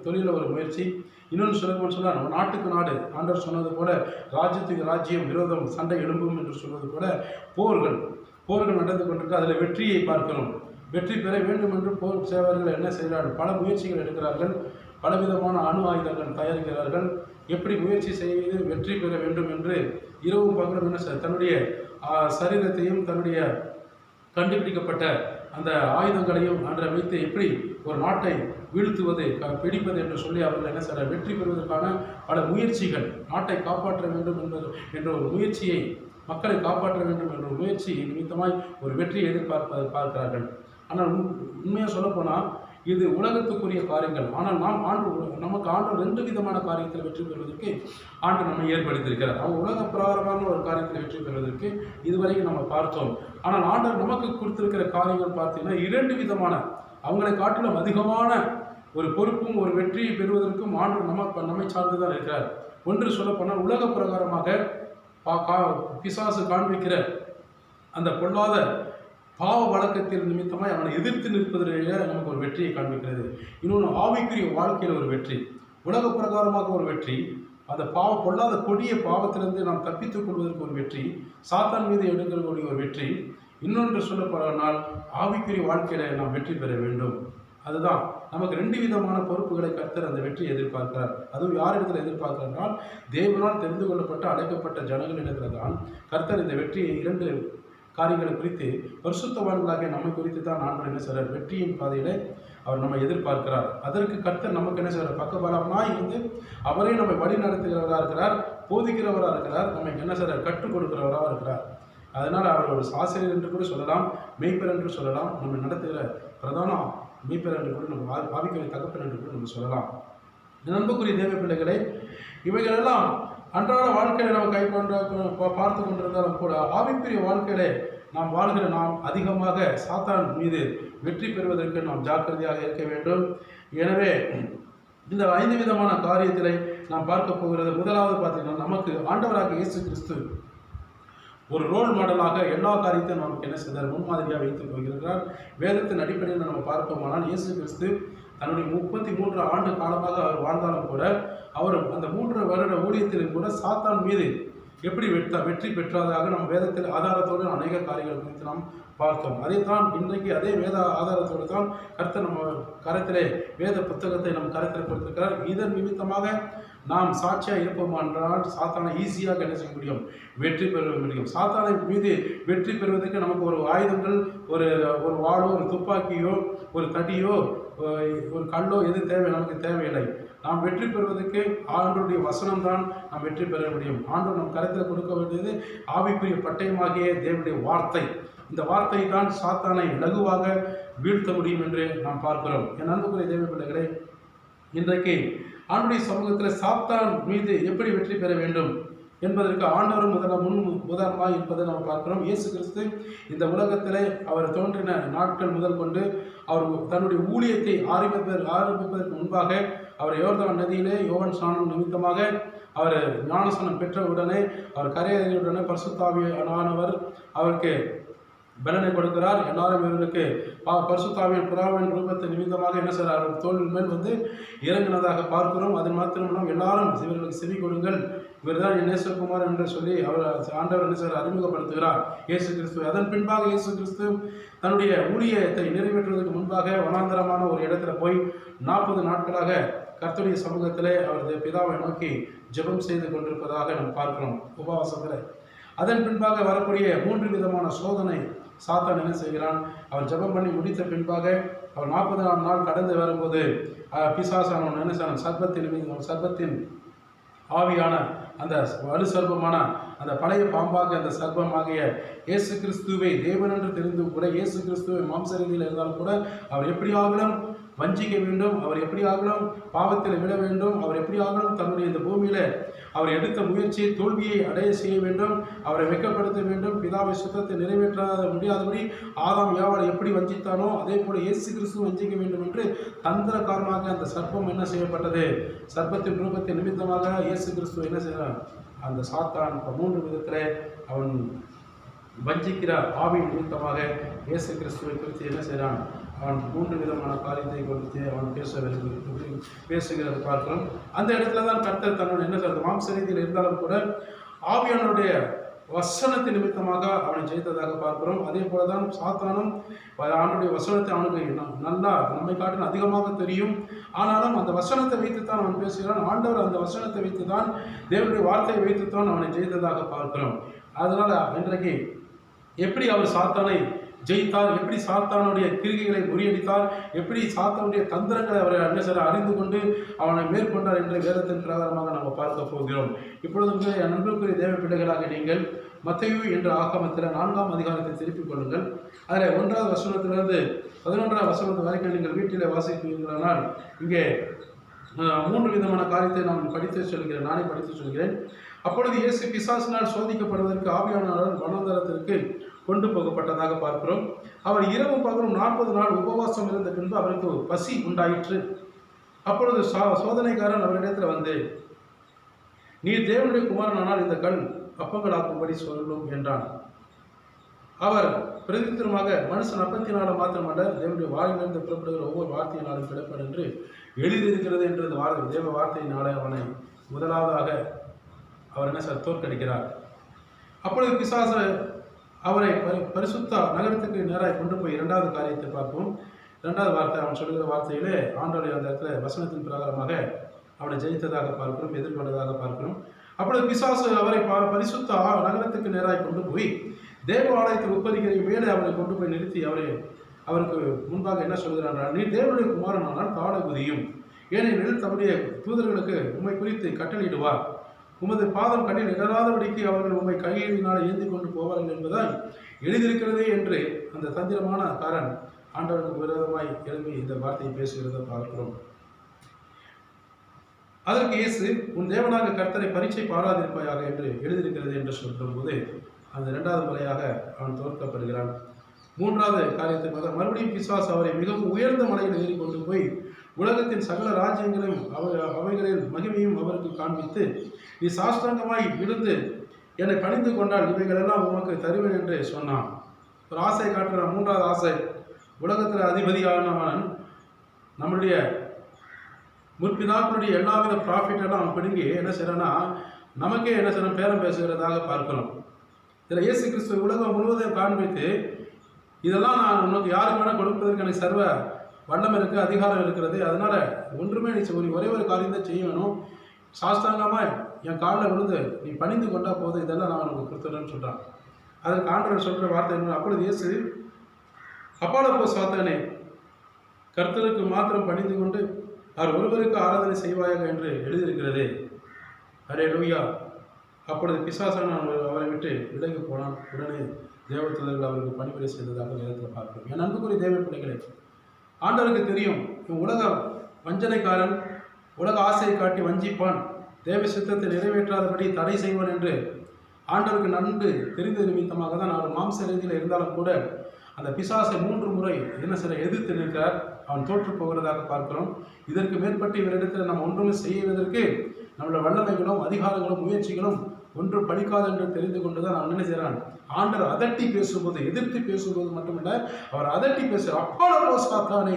தொழிலில் ஒரு முயற்சி, இன்னொன்று சொல்லணும்னு சொன்னால் நம்ம நாட்டுக்கு நாடு ஆண்டவர் சொன்னது போல ராஜ்யத்துக்கு ராஜ்யம் விரோதம் சண்டை எழும்பும் என்று சொல்வது போல போர்கள் நடந்து கொண்டிருக்கு. அதில் வெற்றியை பார்க்கிறோம். வெற்றி பெற வேண்டும் என்று போர் சேவர்கள் என்ன செய்கிறார்கள், பல முயற்சிகள் எடுக்கிறார்கள், பலவிதமான அணு ஆயுதங்கள் தயாரிக்கிறார்கள். எப்படி முயற்சி செய்து வெற்றி பெற வேண்டும் என்று இரவும் பகலும் என்ன தன்னுடைய சரீரத்தையும் தன்னுடைய கண்டுபிடிக்கப்பட்ட அந்த ஆயுதங்களையும் அன்றை வைத்து எப்படி ஒரு நாட்டை வீழ்த்துவது பிடிப்பது என்று சொல்லி அவர்கள் என்ன செய்கிறார், வெற்றி பெறுவதற்கான பல முயற்சிகள், நாட்டை காப்பாற்ற வேண்டும் என்ற ஒரு முயற்சியை, மக்களை காப்பாற்ற வேண்டும் என்ற ஒரு முயற்சி நிமித்தமாய் ஒரு வெற்றியை பார்க்கிறார்கள். ஆனால் உண்மையாக சொல்லப்போனால் இது உலகத்துக்குரிய காரியங்கள். ஆனால் நமக்கு ஆண்டு 2 விதமான காரியத்தில் வெற்றி பெறுவதற்கு ஆண்டு நம்ம ஏற்படுத்தியிருக்கிறார். அவங்க உலக பிரகாரமான ஒரு காரியத்தில் வெற்றி பெறுவதற்கு இதுவரைக்கும் நம்ம பார்த்தோம். ஆனால் ஆண்டவர் நமக்கு கொடுத்திருக்கிற காரியங்கள் பார்த்தீங்கன்னா 2 விதமான, அவங்களை காட்டிலும் அதிகமான ஒரு பொறுப்பும் ஒரு வெற்றியை பெறுவதற்கும் ஆண்டவர் நம்மை சார்ந்துதான் இருக்கிறார். ஒன்று சொல்லப்போனால் உலக பிரகாரமாக பிசாசு காண்பிக்கிற அந்த பொல்லாத பாவ வழக்கத்தின் நிமித்தமாய் அவனை எதிர்த்து நிற்பதிலேயே நமக்கு ஒரு வெற்றியை காண்பிக்கிறது. இன்னொன்று ஆவிக்குரிய வாழ்க்கையில் ஒரு வெற்றி, உலக பிரகாரமாக ஒரு வெற்றி, அந்த பொல்லாத கொடிய பாவத்திலிருந்து நாம் தப்பித்துக் கொள்வதற்கு ஒரு வெற்றி, சாத்தான் மீது எடுக்கக்கூடிய ஒரு வெற்றி. இன்னொன்று சொல்லப்போனால் ஆவிக்குரிய வாழ்க்கையில நாம் வெற்றி பெற வேண்டும். அதுதான் நமக்கு 2 விதமான பொறுப்புகளை கர்த்தர் அந்த வெற்றியை எதிர்பார்க்கிறார். அதுவும் யாரிடத்தில் எதிர்பார்க்கிறார், தேவனால் தெரிந்து கொள்ளப்பட்ட அழைக்கப்பட்ட ஜனங்களிடத்தில் தான் கர்த்தர் இந்த வெற்றியை 2 காரியங்களை குறித்து பரிசுத்தவான்களாக நம்மை குறித்து தான் ஆண்டவர் என்ன செய்கிறார், வெற்றியின் பாதையில் அவர் நம்மை எதிர்பார்க்கிறார். அதற்கு கர்த்தர் நமக்கு என்ன செய்கிறார், பக்கபலமாக இருந்து அவரே நம்மை வழி நடத்துகிறவராக இருக்கிறார், போதிக்கிறவராக இருக்கிறார், நமக்கு என்ன செய்கிறார், கற்றுக் கொடுக்கிறவராக இருக்கிறார். அதனால் அவர் ஒரு ஆசிரியர் என்று கூட சொல்லலாம், மெய்ப்பர் என்று சொல்லலாம், நம்ம நடத்துகிற பிரதான மெய்ப்பர் என்று கூட நம்ம ஆவிக்குரிய தகப்பன் என்று கூட நம்ம சொல்லலாம். நண்புக்குரிய தேவ பிள்ளைகளை, இவைகளெல்லாம் அன்றாட வாழ்க்கையில நம்ம பார்த்து கொண்டிருந்தாலும் கூட ஆவிக்குரிய வாழ்க்கையில நாம் வாழ்கிற நாம் அதிகமாக சாத்தான் மீது வெற்றி பெறுவதற்கு நாம் ஜாக்கிரதையாக இருக்க வேண்டும். எனவே இந்த 5 விதமான காரியத்திலே நாம் பார்க்க போகிறது. முதலாவது பார்த்தீங்கன்னா, நமக்கு ஆண்டவராக இயேசு கிறிஸ்து ஒரு ரோல் மாடலாக எல்லா காரியத்தையும் நமக்கு என்ன செய்தார், முன்மாதிரியாக வைத்துக் கொள்கிறார். வேதத்தின் அடிப்படையில் நம்ம பார்ப்போமானால் இயேசு கிறிஸ்து தன்னுடைய 33 ஆண்டு காலமாக அவர் வாழ்ந்தாலும் கூட அவர் அந்த 3 வருட ஊழியத்திலும் கூட சாத்தான் மீது எப்படி வெற்றி பெற்றதாக நம்ம வேதத்தில் ஆதாரத்தோடு அநேக காரியங்கள் குறித்து நாம் பார்த்தோம். அதைத்தான் இன்றைக்கு அதே வேத ஆதாரத்தோடு தான் கர்த்தர் நம்ம கரத்திலே வேத புத்தகத்தை நம் கரத்தில் கொடுத்திருக்கிறார். இதன் நிமித்தமாக நாம் சாட்சியாக இருப்போம் என்றால் சாத்தானை ஈஸியாக என்ன செய்ய முடியும், வெற்றி பெற முடியும். சாத்தானை மீது வெற்றி பெறுவதற்கு நமக்கு ஒரு ஆயுதங்கள், ஒரு வாளோ, ஒரு துப்பாக்கியோ, ஒரு தடியோ, ஒரு கல்லோ எது தேவை, நமக்கு தேவையில்லை. நாம் வெற்றி பெறுவதற்கு ஆண்டவருடைய வசனம் தான் நாம் வெற்றி பெற முடியும். ஆண்டவர் நம் கருத்தில் கொடுக்க வேண்டியது ஆவிக்குரிய பட்டயமாகிய தேவனுடைய வார்த்தை. இந்த வார்த்தை தான் சாத்தானை இலகுவாக வீழ்த்த முடியும் என்று நாம் பார்க்கிறோம். என் அன்புக்குரிய தேவ பிள்ளைகளே, இன்றைக்கு ஆண்டவருடைய சமூகத்தில் சாத்தான் மீது எப்படி வெற்றி பெற வேண்டும் என்பதற்கு ஆண்டவரும் உதாரணமாக இருப்பதை நாம் பார்க்கிறோம். இயேசு கிறிஸ்து இந்த உலகத்திலே அவர் தோன்றின நாட்கள் முதல் கொண்டு அவர் தன்னுடைய ஊழியத்தை ஆரம்பிப்பதற்கு முன்பாக அவர் யோர்தான் நதியிலே யோவான் ஸ்நானம் நிமித்தமாக அவர் ஞானஸ்நானம் பெற்ற உடனே அவர் கரையேறியுடனே பரிசுத்த ஆவியானவர் அவருக்கு பலனை கொடுக்கிறார். எல்லாரும் இவர்களுக்கு பரிசுத்த ஆவியின் புறாவின் ரூபத்தை நிமித்தமாக என்ன செய்கிறார், தோளின் மேல் வந்து இறங்கினதாக பார்க்கிறோம். அது மாத்திரமல்ல எல்லாரும் இவர்களுக்கு செவி கொடுங்கள், இவர்தான் என் நேசகுமார் என்று சொல்லி அவர் ஆண்டவர் என்ன செய்கிறார், அறிமுகப்படுத்துகிறார் இயேசு கிறிஸ்து. அதன் பின்பாக இயேசு கிறிஸ்து தன்னுடைய ஊழியத்தை நிறைவேற்றுவதற்கு முன்பாக வனாந்தரமான ஒரு இடத்துல போய் 40 நாட்களாக கர்த்தருடைய சமூகத்திலே அவர் பிதாவை நோக்கி ஜெபம் செய்து கொண்டிருப்பதாக நாம் பார்க்கிறோம் உபவாசத்தில். அதன் பின்பாக வரக்கூடிய 3 விதமான சோதனை சாத்தான் என்ன செய்கிறான், அவர் ஜெபம் பண்ணி முடித்த பின்பாக அவர் 40ஆம் நாள் கடந்து வரும்போது பிசாசானவன் என்ன செய்யணும், சர்ப்பத்தின் ஆவியான அந்த வலு சர்ப்பமான அந்த பழைய பாம்பாகிய அந்த சர்ப்பமாகிய இயேசு கிறிஸ்துவை தேவன் என்று தெரிந்து கூட இயேசு கிறிஸ்துவை மாம்சரீதியில் இருந்தாலும் கூட அவர் எப்படியாகலும் வஞ்சிக்க வேண்டும், அவர் எப்படியாகலும் பாவத்தில் விட வேண்டும், அவர் எப்படியாகலும் தன்னுடைய இந்த பூமியில அவர் எடுத்த முயற்சியை தோல்வியை அடைய செய்ய வேண்டும், அவரை வெட்கப்படுத்த வேண்டும், பிதாவை சுத்தத்தை நிறைவேற்ற முடியாதபடி ஆதாம் ஏவாளை எப்படி வஞ்சித்தானோ அதே போல இயேசு கிறிஸ்து வஞ்சிக்க வேண்டும் என்று தந்திரகாரமாக அந்த சர்ப்பம் என்ன செய்யப்பட்டது, சர்ப்பத்தின் ரூபத்தை நிமித்தமாக இயேசு கிறிஸ்து என்ன செய்யறான், அந்த சாத்தான் 3 விதத்தில் அவன் வஞ்சிக்கிற ஆவி நிமித்தமாக இயேசு கிறிஸ்துவை குறித்து என்ன செய்கிறான், அவன் 3 விதமான காரியத்தை குறித்து அவன் பேசுகிறது பார்க்கிறோம். அந்த இடத்துல தான் கர்த்தர் தன்னோட என்ன சொல்றது, மாம்சரீதியில் இருந்தாலும் கூட ஆவியானுடைய வசனத்தை நிமித்தமாக அவனை ஜெயித்ததாக பார்க்கிறோம். அதே போல தான் சாத்தானும் அவனுடைய வசனத்தை அவனுக்கு நல்லா நம்மை காட்டிலும் அதிகமாக தெரியும். ஆனாலும் அந்த வசனத்தை வைத்துத்தான் அவன் பேசுகிறான். ஆண்டவர் அந்த வசனத்தை வைத்துதான், தேவனுடைய வார்த்தையை வைத்துத்தான் அவனை ஜெயித்ததாக பார்க்கிறோம். அதனால இன்றைக்கு எப்படி அவர் சாத்தானை ஜெயித்தார், எப்படி சாத்தானுடைய கிரிகைகளை முறியடித்தார், எப்படி சாத்தானுடைய தந்திரங்களை அவரை என்ன செய்ய அறிந்து கொண்டு அவனை மேற்கொண்டார் என்ற வேதத்தின் பிரகாரமாக நாம் பார்க்க போகிறோம். இப்பொழுது என் அன்புக்குரிய தேவ பிள்ளைகளாக நீங்கள் மத்தேயு என்ற ஆகமத்தில் 4ஆம் அதிகாரத்தை திருப்பிக் கொள்ளுங்கள். அதில் 1வது வசனத்திலிருந்து 11ஆம் வசனத்து வரைக்கும் நீங்கள் வீட்டிலே வாசிப்பீர்களானால் இங்கே 3 விதமான காரியத்தை நான் படித்து சொல்கிறேன், நானே படித்து சொல்கிறேன். அப்பொழுது இயேசு பிசாசினால் சோதிக்கப்படுவதற்கு ஆவியானவரால் வனாந்தரத்திற்கு கொண்டு போகப்பட்டதாக பார்க்கிறோம். அவர் இரவும் பகலும் 40 நாள் உபவாசம் இருந்த பின்பு அவருக்கு பசி உண்டாயிற்று. அப்பொழுது சோதனைக்காரன் அவரிடத்தில் வந்து, நீர் தேவனுடைய குமாரனானால் இந்த கல் அப்பங்களாக்கும்படி சொல்லும் என்றான். அவர் பிரதித்திரமாக, மனுஷன் அப்பத்தினால மாத்திரமல்ல தேவனுடைய வாயிலிருந்து புறப்படுகிற ஒவ்வொரு வார்த்தையினாலும் பிழைப்பான் என்று எழுதியிருக்கிறது என்று தேவ வார்த்தையினாலே அவனை முதலாவதாக அவர் என்ன தோற்கடிக்கிறார். அப்பொழுது பிசாசு அவரை பரிசுத்த நகரத்துக்கு நேராக கொண்டு போய் 2வது காரியத்தை பார்ப்போம். 2வது வார்த்தை அவன் சொல்கிற வார்த்தையிலே ஆண்டவருடைய அந்த இடத்துல வசனத்தின் பிரகாரமாக அவனை ஜெயித்ததாக பார்க்கிறோம், எதிர்கொண்டதாக பார்க்கிறோம். அப்பொழுது பிசாசு அவரை பரிசுத்த நகரத்துக்கு நேராக கொண்டு போய் தேவ ஆலயத்தில் உட்பதிக்கிற மேலே அவரை கொண்டு போய் நிறுத்தி அவருக்கு முன்பாக என்ன சொல்கிறார், நீ தேவனுடைய குமாரனானால் தாழ குதியும், ஏனெனில் தம்முடைய தூதர்களுக்கு உம்மை குறித்து கட்டளையிடுவார், உமது பாதம் கண்ணில் இடராதபடிக்கு அவர்கள் உம்மை கையினால் ஏந்தி கொண்டு போவார்கள் என்பதால் எழுதியிருக்கிறதே என்று அந்த தந்திரமான காரன் ஆண்டவருக்கு விரோதமாய் எழுப்பி இந்த வார்த்தையை பேசுகிறத பார்க்கிறோம். அதற்கு இயேசு, உன் தேவனாக கர்த்தரை பரீட்சை பாராதிருப்பாயாக என்று எழுதியிருக்கிறது என்று சொல்லும் போது அந்த 2வது முறையாக அவன் தோற்கப்படுகிறான். 3வது காரியத்தை பார்த்த மறுபடியும் பிசாசு அவரை மிகவும் உயர்ந்த மலையில் ஏறி கொண்டு போய் உலகத்தின் சகல ராஜ்யங்களையும் அவைகளில் மகிமையும் அவருக்கு காண்பித்து, நீ சாஷ்டாங்கமாய் விழுந்து என்னை பணிந்து கொண்டால் இவைகளெல்லாம் உமக்கு தருவேன் என்று சொன்னான். ஒரு ஆசை காட்டுற 3வது ஆசை, உலகத்தில் அதிபதியானவன் நம்மளுடைய முற்பிதாக்களுடைய எல்லாவித ப்ராஃபிட்டெல்லாம் அவன் பிடுங்கி என்ன செய்யறான்னா நமக்கே என்ன செய்யணும் பேரம் பேசுகிறதாக பார்க்கிறோம். இதில் இயேசு கிறிஸ்து உலகம் முழுவதும் காண்பித்து, இதெல்லாம் நான் உனக்கு யாருக்கு வேணால் கொடுப்பதற்கு எனக்கு சர்வ வல்லம் இருக்குது, அதிகாரம் இருக்கிறது, அதனால் ஒன்றுமே நீ ஒரே ஒரு காரியம் தான் செய்ய வேணும், சாஸ்தாங்கமாக என் காலில் விழுந்து நீ பணிந்து கொண்டா போதும், இதெல்லாம் நான் உனக்கு கொடுத்துறேன்னு சொல்கிறான். அதற்கு ஆண்டவர் சொல்கிற வார்த்தை என்ன, அப்பொழுது இயேசு, அப்பால போ சாத்தானே, கர்த்தருக்கு மாத்திரம் பணிந்து கொண்டு அவர் ஒருவருக்கு ஆராதனை செய்வாயாக என்று எழுதியிருக்கிறதே. அல்லேலூயா. அப்பொழுது பிசாசான அவரை விட்டு விலகி போனான். உடனே தேவதூதர்கள் அவருக்கு பணிபுரை செய்ததாக நேரத்தில் பார்க்கிறோம். என் அன்புக்குரிய தேவ பிள்ளைகளே, ஆண்டவருக்கு தெரியும் உலக வஞ்சனைக்காரன் உலக ஆசையை காட்டி வஞ்சிப்பான், தேவ சித்தத்தை நிறைவேற்றாதபடி தடை செய்வன் என்று ஆண்டவருக்கு நன்கு தெரிந்த நிமித்தமாக தான் அவர் மாம்ச ரீதியில் இருந்தாலும் கூட அந்த பிசாசை 3 முறை என்ன செய்ய எதிர்த்து நிற்கிறார். அவன் தோற்று போகிறதாக பார்க்கிறோம். இதற்கு மேற்பட்டு இவரிடத்தில் நாம் ஒன்றுமே செய்வதற்கு நம்மளோட வல்லமைகளும் அதிகாரங்களும் முயற்சிகளும் ஒன்று படிக்காது என்று தெரிந்து கொண்டுதான் அவன் என்ன செய்கிறான். ஆண்டவர் அதட்டி பேசும்போது, எதிர்த்து பேசும்போது மட்டுமல்ல, அவர் அதட்டி பேசுகிறார். அப்போலோ சாத்தானே,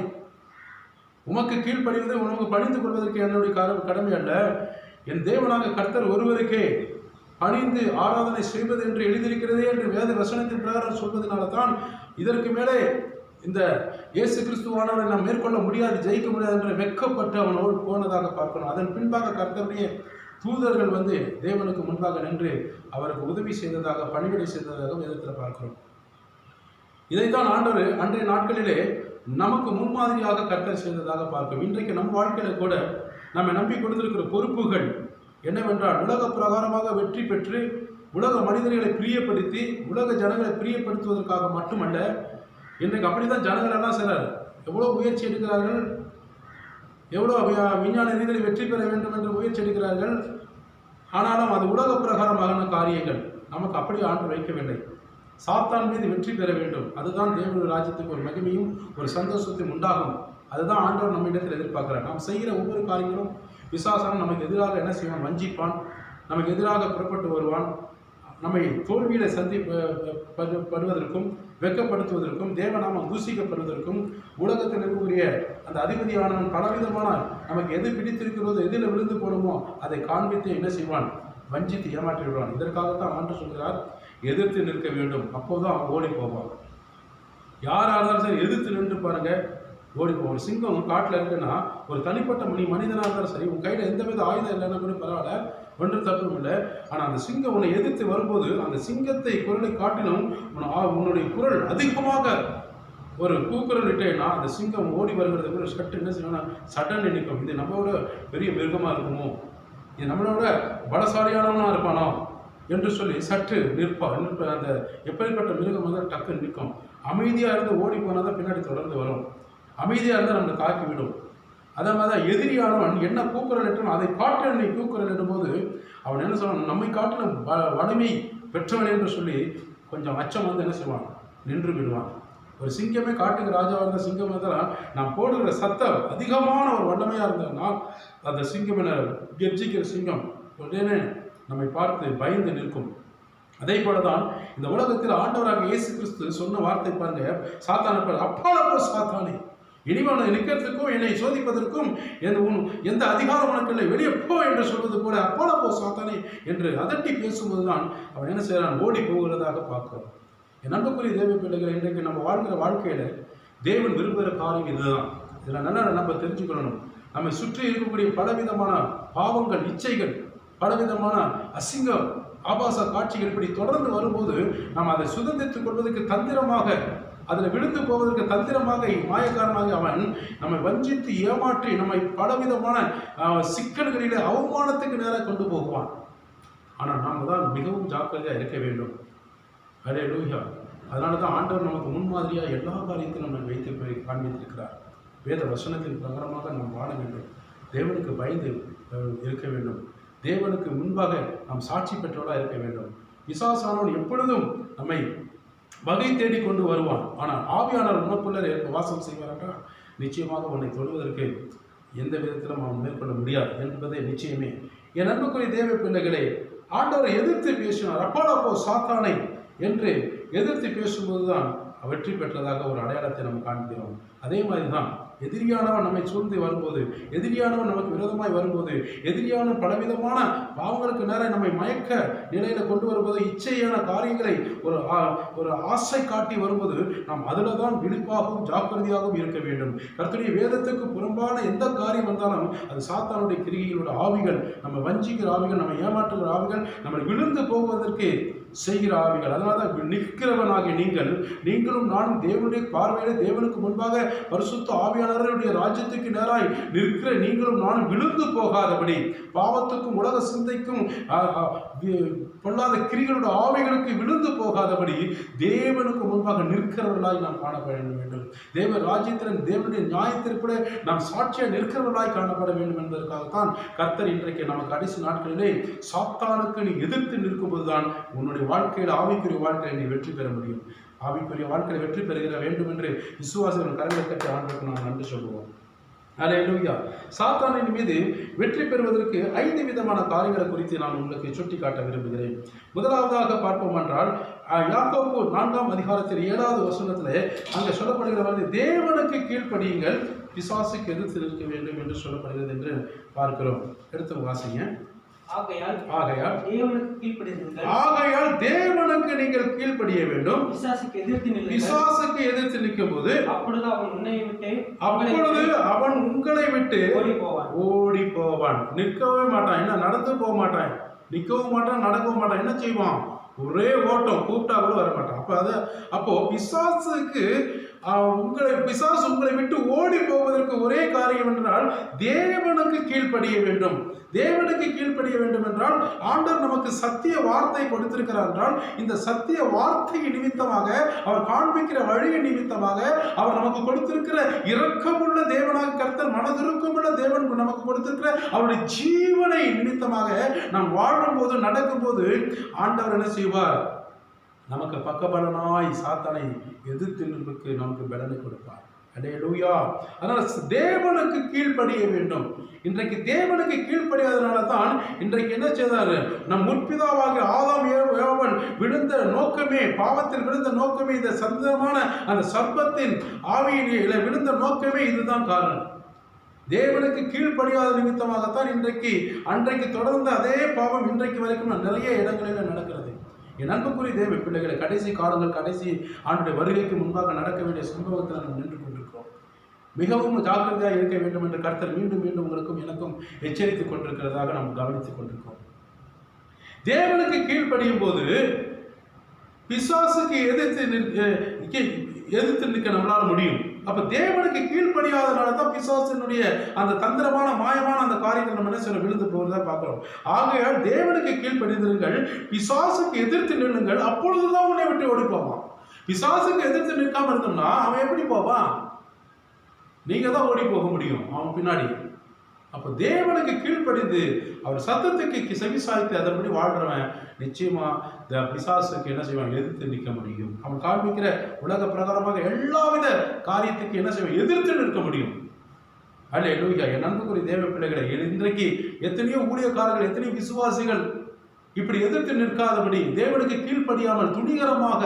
உமக்கு கீழ்ப்படிவது உனக்கு பணிந்து கொள்வதற்கு என்னுடைய கடமை அல்ல, என் தேவனாக கர்த்தர் ஒருவருக்கே பணிந்து ஆராதனை செய்வது என்று எழுதியிருக்கிறதே என்று வேத வசனத்தின் பிரகாரம் சொல்வதனால தான் இதற்கு மேலே இந்த இயேசு கிறிஸ்துவானவரை நாம் மேற்கொள்ள முடியாது, ஜெயிக்க முடியாது என்று வெட்கப்பட்டு அவனோடு போனதாக பார்க்கணும். அதன் பின்பாக கர்த்தருடைய தூதர்கள் வந்து தேவனுக்கு முன்பாக நின்று அவருக்கு உதவி செய்ததாக, பணிவிடை செய்ததாக வேதத்தில் பார்க்கிறோம். இதைத்தான் ஆண்டவர் அன்றைய நாட்களிலே நமக்கு முன்மாதிரியாக கர்த்தர் செய்ததாக பார்க்கிறோம். இன்றைக்கு நம் வாழ்க்கையில கூட நம்ம நம்பி கொடுத்திருக்கிற பொறுப்புகள் என்னவென்றால், உலக பிரகாரமாக வெற்றி பெற்று உலக மனிதர்களை பிரியப்படுத்தி உலக ஜனங்களை பிரியப்படுத்துவதற்காக மட்டுமல்ல. இன்றைக்கு அப்படித்தான் ஜனங்கள் எல்லாம் சிலர் எவ்வளோ முயற்சி எடுக்கிறார்கள், எவ்வளோ விஞ்ஞான ரீதியில் வெற்றி பெற வேண்டும் என்று முயற்சி எடுக்கிறார்கள். ஆனாலும் அது உலக பிரகாரமான காரியங்கள். நமக்கு அப்படி ஆண்டு வைக்கவில்லை. சாத்தான் மீது வெற்றி பெற வேண்டும். அதுதான் தேவனுடைய ராஜ்யத்துக்கு ஒரு மகிமையும் ஒரு சந்தோஷத்தையும் உண்டாகும். அதுதான் ஆண்டவர் நம்ம இடத்தில் எதிர்பார்க்கிறார். நாம் செய்கிற ஒவ்வொரு காரியங்களும் பிசாசான நமக்கு எதிராக என்ன செய்வான், வஞ்சிப்பான், நமக்கு எதிராக புறப்பட்டு வருவான். நம்மை தோல்வியில படுவதற்கும் வெட்கப்படுத்துவதற்கும் தேவநாமம் தூசிக்கப்படுவதற்கும் உலகத்தில் இருக்கக்கூடிய அந்த அதிபதியானவன் பலவிதமான நமக்கு எது பிடித்திருக்கிறதோ, எதில் விழுந்து போடுமோ அதை காண்பித்து என்ன செய்வான், வஞ்சித்து ஏமாற்றி விடுவான். இதற்காகத்தான் ஆண்டு சொல்கிறார், எதிர்த்து நிற்க வேண்டும். அப்போதான் அவன் ஓடி போவான். யாராக இருந்தாலும் சரி எதிர்த்து நின்று பாருங்க, ஓடி போவோம். ஒரு சிங்கம் காட்டில் இருக்குன்னா ஒரு தனிப்பட்ட மனிதனாக இருந்தாலும் சரி, உன் கையில் எந்த வித ஆயுதம் இல்லைன்னா கூட பரவாயில்ல, ஒன்றும் தப்பும் இல்லை. ஆனால் அந்த சிங்கம் உன்னை எதிர்த்து வரும்போது அந்த சிங்கத்தை குரலை காட்டிலும் உன்னுடைய குரல் அதிகமாக ஒரு கூக்குரல் இட்டேன்னா அந்த சிங்கம் ஓடி வருகிறது கூட சட்டு என்ன செய்யணும்னா சடன் நிற்கும். இது நம்மளோட பெரிய மிருகமாக இருக்குமோ, இது நம்மளோட பலசாலியானவனாக இருப்பானோ என்று சொல்லி சற்று நிற்ப அந்த எப்படிப்பட்ட மிருகம் வந்து டக்கு நிற்கும். அமைதியாக இருந்து ஓடி போனால் தான் பின்னாடி தொடர்ந்து வரும். அமைதியாக இருந்தால் நம்மளை தாக்கி விடும். அதே மாதிரி தான் எதிரியானவன் என்ன கூக்குரல் இட்டான் அதை காட்டு நீ கூக்குரல் இடும்போது அவன் என்ன சொல்லுவான், நம்மை காட்டிலும் வலிமை பெற்றவன் என்று சொல்லி கொஞ்சம் அச்சம் வந்து என்ன செய்வான், நின்று விடுவான். ஒரு சிங்கமே காட்டுக்கு ராஜாவாக இருந்த சிங்கம் இருந்தால் நான் போடுகிற சத்தம் அதிகமான ஒரு வல்லமையாக இருந்ததுன்னா அந்த சிங்கம் என கெர்ஜிக்கிற சிங்கம் உடனே நம்மை பார்த்து பயந்து நிற்கும். அதே போலதான் இந்த உலகத்தில் ஆண்டவராக இயேசு கிறிஸ்து சொன்ன வார்த்தை பாருங்க, சாத்தான அப்போலோ சாத்தானே, இனிமேல் நிற்கிறதுக்கும் என்னை சோதிப்பதற்கும் எந்த அதிகாரம் உனக்கு இல்லை, வெளியே போ என்று சொல்வது போல அப்போலோ சாத்தானே என்று அதட்டி பேசும்போதுதான் அவன் என்ன செய்யறான், ஓடி போகிறதாக பார்க்கிறோம். என் அன்புக்குரிய தேவ பிள்ளைகள், இன்றைக்கு நம்ம வாழ்கிற வாழ்க்கையில தேவன் விரும்புகிற காரியம் இதுதான். இதில் நல்லா நம்ம தெரிஞ்சுக்கணும். நம்மை சுற்றி இருக்கக்கூடிய பலவிதமான பாவங்கள், இச்சைகள், பலவிதமான அசிங்கம், ஆபாச காட்சிகள் இப்படி தொடர்ந்து வரும்போது நாம் அதை சுதந்திரித்துக் கொள்வதற்கு தந்திரமாக, அதில் விழுந்து போவதற்கு தந்திரமாக மாயக்காரனாக அவன் நம்மை வஞ்சித்து ஏமாற்றி நம்மை பலவிதமான சிக்கல்களிலே அவமானத்துக்கு நேராக கொண்டு போகுவான். ஆனால் நாம் தான் மிகவும் ஜாக்கிரதையாக இருக்க வேண்டும். ஹல்லேலூயா. அதனால தான் ஆண்டவர் நமக்கு முன்மாதிரியாக எல்லா காரியத்திலும் நம்மை வைத்து காண்பித்திருக்கிறார். வேத வசனத்தின் பிரகாரமாக நாம் வாழ வேண்டும். தேவனுக்கு பயந்து இருக்க வேண்டும். தேவனுக்கு முன்பாக நாம் சாட்சி பெற்றவர்களாக இருக்க வேண்டும். பிசாசானவன் எப்பொழுதும் நம்மை வகை தேடி கொண்டு வருவான். ஆனால் ஆவியானவர் உனக்குள்ளே வாசம் செய்வார் என்றால் நிச்சயமாக உன்னை தொடுவதற்கு எந்த விதத்திலும் அவன் மேற்கொள்ள முடியாது என்பதே நிச்சயமே. என் அன்புக்குரிய தேவ பிள்ளைகளை, ஆண்டவரை எதிர்த்து பேசினார், அப்போலோ சாத்தானை என்று எதிர்த்து பேசும்போதுதான் வெற்றி பெற்றதாக ஒரு அடையாளத்தை நம்ம காண்கிறோம். அதே மாதிரி தான் எதிரியானவன் நம்மை சூழ்ந்து வரும்போது, எதிரியானவன் நமக்கு விரோதமாய் வரும்போது, எதிரியானவன் பலவிதமான பாவங்களுக்கு நேரம் நம்மை மயக்க நிலையில கொண்டு வரும்போது, இச்சையான காரியங்களை ஒரு ஆசை காட்டி வரும்போது நாம் அதில் தான் விழிப்பாகவும் ஜாக்கிரதையாகவும் இருக்க வேண்டும். கர்த்தருடைய வேதத்துக்கு புறம்பான எந்த காரியம் வந்தாலும் அது சாத்தானுடைய கிரிகைகளோட ஆவிகள், நம்ம வஞ்சிக்கிற ஆவிகள், நம்ம ஏமாற்றுகிற ஆவிகள், நம்ம விழுந்து போவதற்கு செய்கிற ஆவிகள். அதனால தான் நிற்கிறவனாகிய நீங்களும் நானும் தேவனுடைய பார்வையில தேவனுக்கு முன்பாக பரிசுத்த ஆவியானவருடைய ராஜ்யத்துக்கு நேராய் நிற்கிற நீங்களும் நானும் விழுந்து போகாதபடி, பாவத்துக்கும் உலக சிந்தைக்கும் பொல்லாத கிரிகளோட ஆவிகளுக்கு விழுந்து போகாதபடி தேவனுக்கு முன்பாக நிற்கிறவர்களாய் நாம் காணப்பட வேண்டும். தேவ ராஜ்யத்தின் தேவனுடைய நியாயத்திற்குள்ள நாம் சாட்சியாக நிற்கிறவர்களாய் காணப்பட வேண்டும் என்பதற்காகத்தான் கர்த்தர் இன்றைக்கு நமக்கு கடைசி நாட்களிலே சாத்தானுக்கு நீ எதிர்த்து நிற்கும்போதுதான் உன்னுடைய வாழ்க்கையில் ஆவிக்குரிய வாழ்க்கையை நீ வெற்றி பெற முடியும். ஆவிக்குரிய வாழ்க்கையை வெற்றி பெறுகிற வேண்டும் என்று விசுவாசிகள் கரங்களை கட்டி ஆண்டுக்கு நாம் நன்றி சொல்லுவோம். அல்லேலூயா. சாத்தானின் மீது வெற்றி பெறுவதற்கு 5 விதமான காரியங்களை குறித்து நான் உங்களுக்கு சுட்டி காட்ட விரும்புகிறேன். முதலாவதாக பார்ப்போம் என்றால் யாக்கோபு 4ஆம் அதிகாரத்தில் 7வது வசனத்திலே அங்கே சொல்லப்படுகிற தேவனுக்கு கீழ்ப்படியுங்கள், பிசாசுக்கு எதிர்த்து நிற்க வேண்டும் என்று சொல்லப்படுகிறது என்று பார்க்கிறோம். எடுத்து வாசிங்க. ஆகையால் தேவனுக்கு நீங்கள் கீழ்ப்படிய வேண்டும், பிசாசுக்கு எதிர்த்து நிற்கும் போது அப்பொழுது அவன் உங்களை விட்டு ஓடி போவான். நிற்கவே மாட்டான், என்ன நடந்து போக மாட்டான், நிற்கவும் மாட்டான், நடக்கவும் மாட்டான். என்ன செய்வான்? ஒரே ஓட்டம், கூப்பிட்டா கூட வர மாட்டான். அப்போ பிசாசு உங்களை விட்டு ஓடி போவதற்கு ஒரே காரியம் என்றால் தேவனுக்கு கீழ்ப்படிய வேண்டும். தேவனுக்கு கீழ்ப்படிய வேண்டும் என்றால் ஆண்டவர் நமக்கு சத்திய வார்த்தை கொடுத்திருக்கிறார் என்றால் இந்த சத்திய வார்த்தையின் நிமித்தமாக, அவர் காண்பிக்கிற வழியின் நிமித்தமாக, அவர் நமக்கு கொடுத்திருக்கிற இரக்கமுள்ள தேவனாக கர்த்தர் மனதிருக்கமுள்ள தேவன் நமக்கு கொடுத்திருக்கிற அவருடைய ஜீவனை நிமித்தமாக நாம் வாழும் போது, நடக்கும் போது ஆண்டவர் என்ன செய்வார்? நமக்கு பக்கபலனாய் சாத்தானை எதிர்த்து நிற்பதற்கு நமக்கு பலனை கொடுப்பார். அல்லேலூயா. அதனால தேவனுக்கு கீழ்ப்படிய வேண்டும். இன்றைக்கு தேவனுக்கு கீழ்ப்படியாதனால தான் இன்றைக்கு என்ன செய்தாரு? நம் முற்பிதாவாகிய ஆதாம் ஏவாள் விழுந்த நோக்கமே, பாவத்தில் விழுந்த நோக்கமே, இந்த சந்தமான அந்த சர்ப்பத்தின் ஆவியிலே விழுந்த நோக்கமே இதுதான் காரணம். தேவனுக்கு கீழ்ப்படியாத நிமித்தமாகத்தான் அன்றைக்கு தொடர்ந்த அதே பாவம் இன்றைக்கு வரைக்கும் நிறைய இடங்களில் நடக்கிறது. என் அன்புக்குரிய தேவ பிள்ளைகளை, கடைசி காலங்கள், கடைசி ஆண்டுடைய வருகைக்கு முன்பாக நடக்க வேண்டிய சம்பவத்தில் நாம் நின்று கொண்டிருக்கிறோம். மிகவும் ஜாக்கிரதையாக இருக்க வேண்டும் என்று கர்த்தர் மீண்டும் மீண்டும் உங்களுக்கும் எனக்கும் எச்சரித்துக் கொண்டிருக்கிறதாக நாம் கவனித்துக் கொண்டிருக்கிறோம். தேவனுக்கு கீழ்ப்படியும் போது பிசாசுக்கு எதிர்த்து நிற்க நம்மளால முடியும். அப்ப தேவனுக்கு கீழ்ப்படியாதனால தான் பிசாசினுடைய அந்த தந்திரமான மாயமான அந்த காரியங்கள் நம்ம என்ன சொல்ல விழுந்து போவதை பார்க்கிறோம். ஆகையால் தேவனுக்கு கீழ்ப்படிந்திருங்கள், பிசாசுக்கு எதிர்த்து நில்லுங்கள், அப்பொழுதுதான் உன்னை விட்டு ஓடி போவான். பிசாசுக்கு எதிர்த்து நிற்காம இருந்தோம்னா அவன் எப்படி போவான்? நீங்க தான் ஓடி போக முடியும் அவன் பின்னாடி. அப்போ தேவனுக்கு கீழ்ப்படிந்து அவர் சத்தத்துக்கு செவிசாய்த்து அதன்படி வாழ்றவன் நிச்சயமா இந்த பிசாசுக்கு என்ன செய்வான்? எதிர்த்து நிற்க முடியும். அவன் காண்பிக்கிற உலக பிரகாரமாக எல்லாவித காரியத்துக்கு என்ன செய்வான்? எதிர்த்து நிற்க முடியும். அல்லேலூயா. என் அன்புக்குரிய தேவ பிள்ளைகளை, இன்றைக்கு எத்தனையோ ஊழியக்காரர்கள், எத்தனையோ விசுவாசிகள் இப்படி எதிர்த்து நிற்காதபடி, தேவனுக்கு கீழ்ப்படியாமல் துணிகரமாக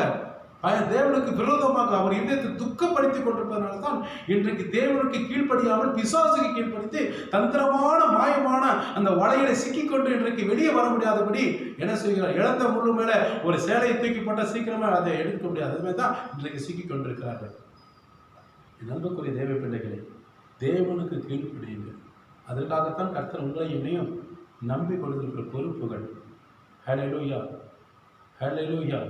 தேவனுக்கு விரோதமாக அவர் இதயத்தை துக்கப்படுத்திக் கொண்டிருப்பதனால தான் இன்றைக்கு தேவனுக்கு கீழ்ப்படியாமல் பிசாசுக்கு கீழ்ப்படுத்தி தந்திரமான மாயமான அந்த வலையில சிக்கிக்கொண்டு இன்றைக்கு வெளியே வர முடியாதபடி என்ன செய்கிறார்? இழந்த முள்ளு மேல ஒரு சேலையை தூக்கி போட்ட சீக்கிரமா அதை எடுக்க முடியாது. அதுமாதிரி தான் இன்றைக்கு சிக்கிக் கொண்டிருக்கிறார்கள். அன்புக்குரிய தேவ பிள்ளைகளை, தேவனுக்கு கீழ்ப்படியுங்கள். அதற்காகத்தான் கர்த்தர் உங்களை என்னையும் நம்பி கொண்டிருக்கிற பொறுப்புகள். ஹல்லேலூயா, ஹல்லேலூயா.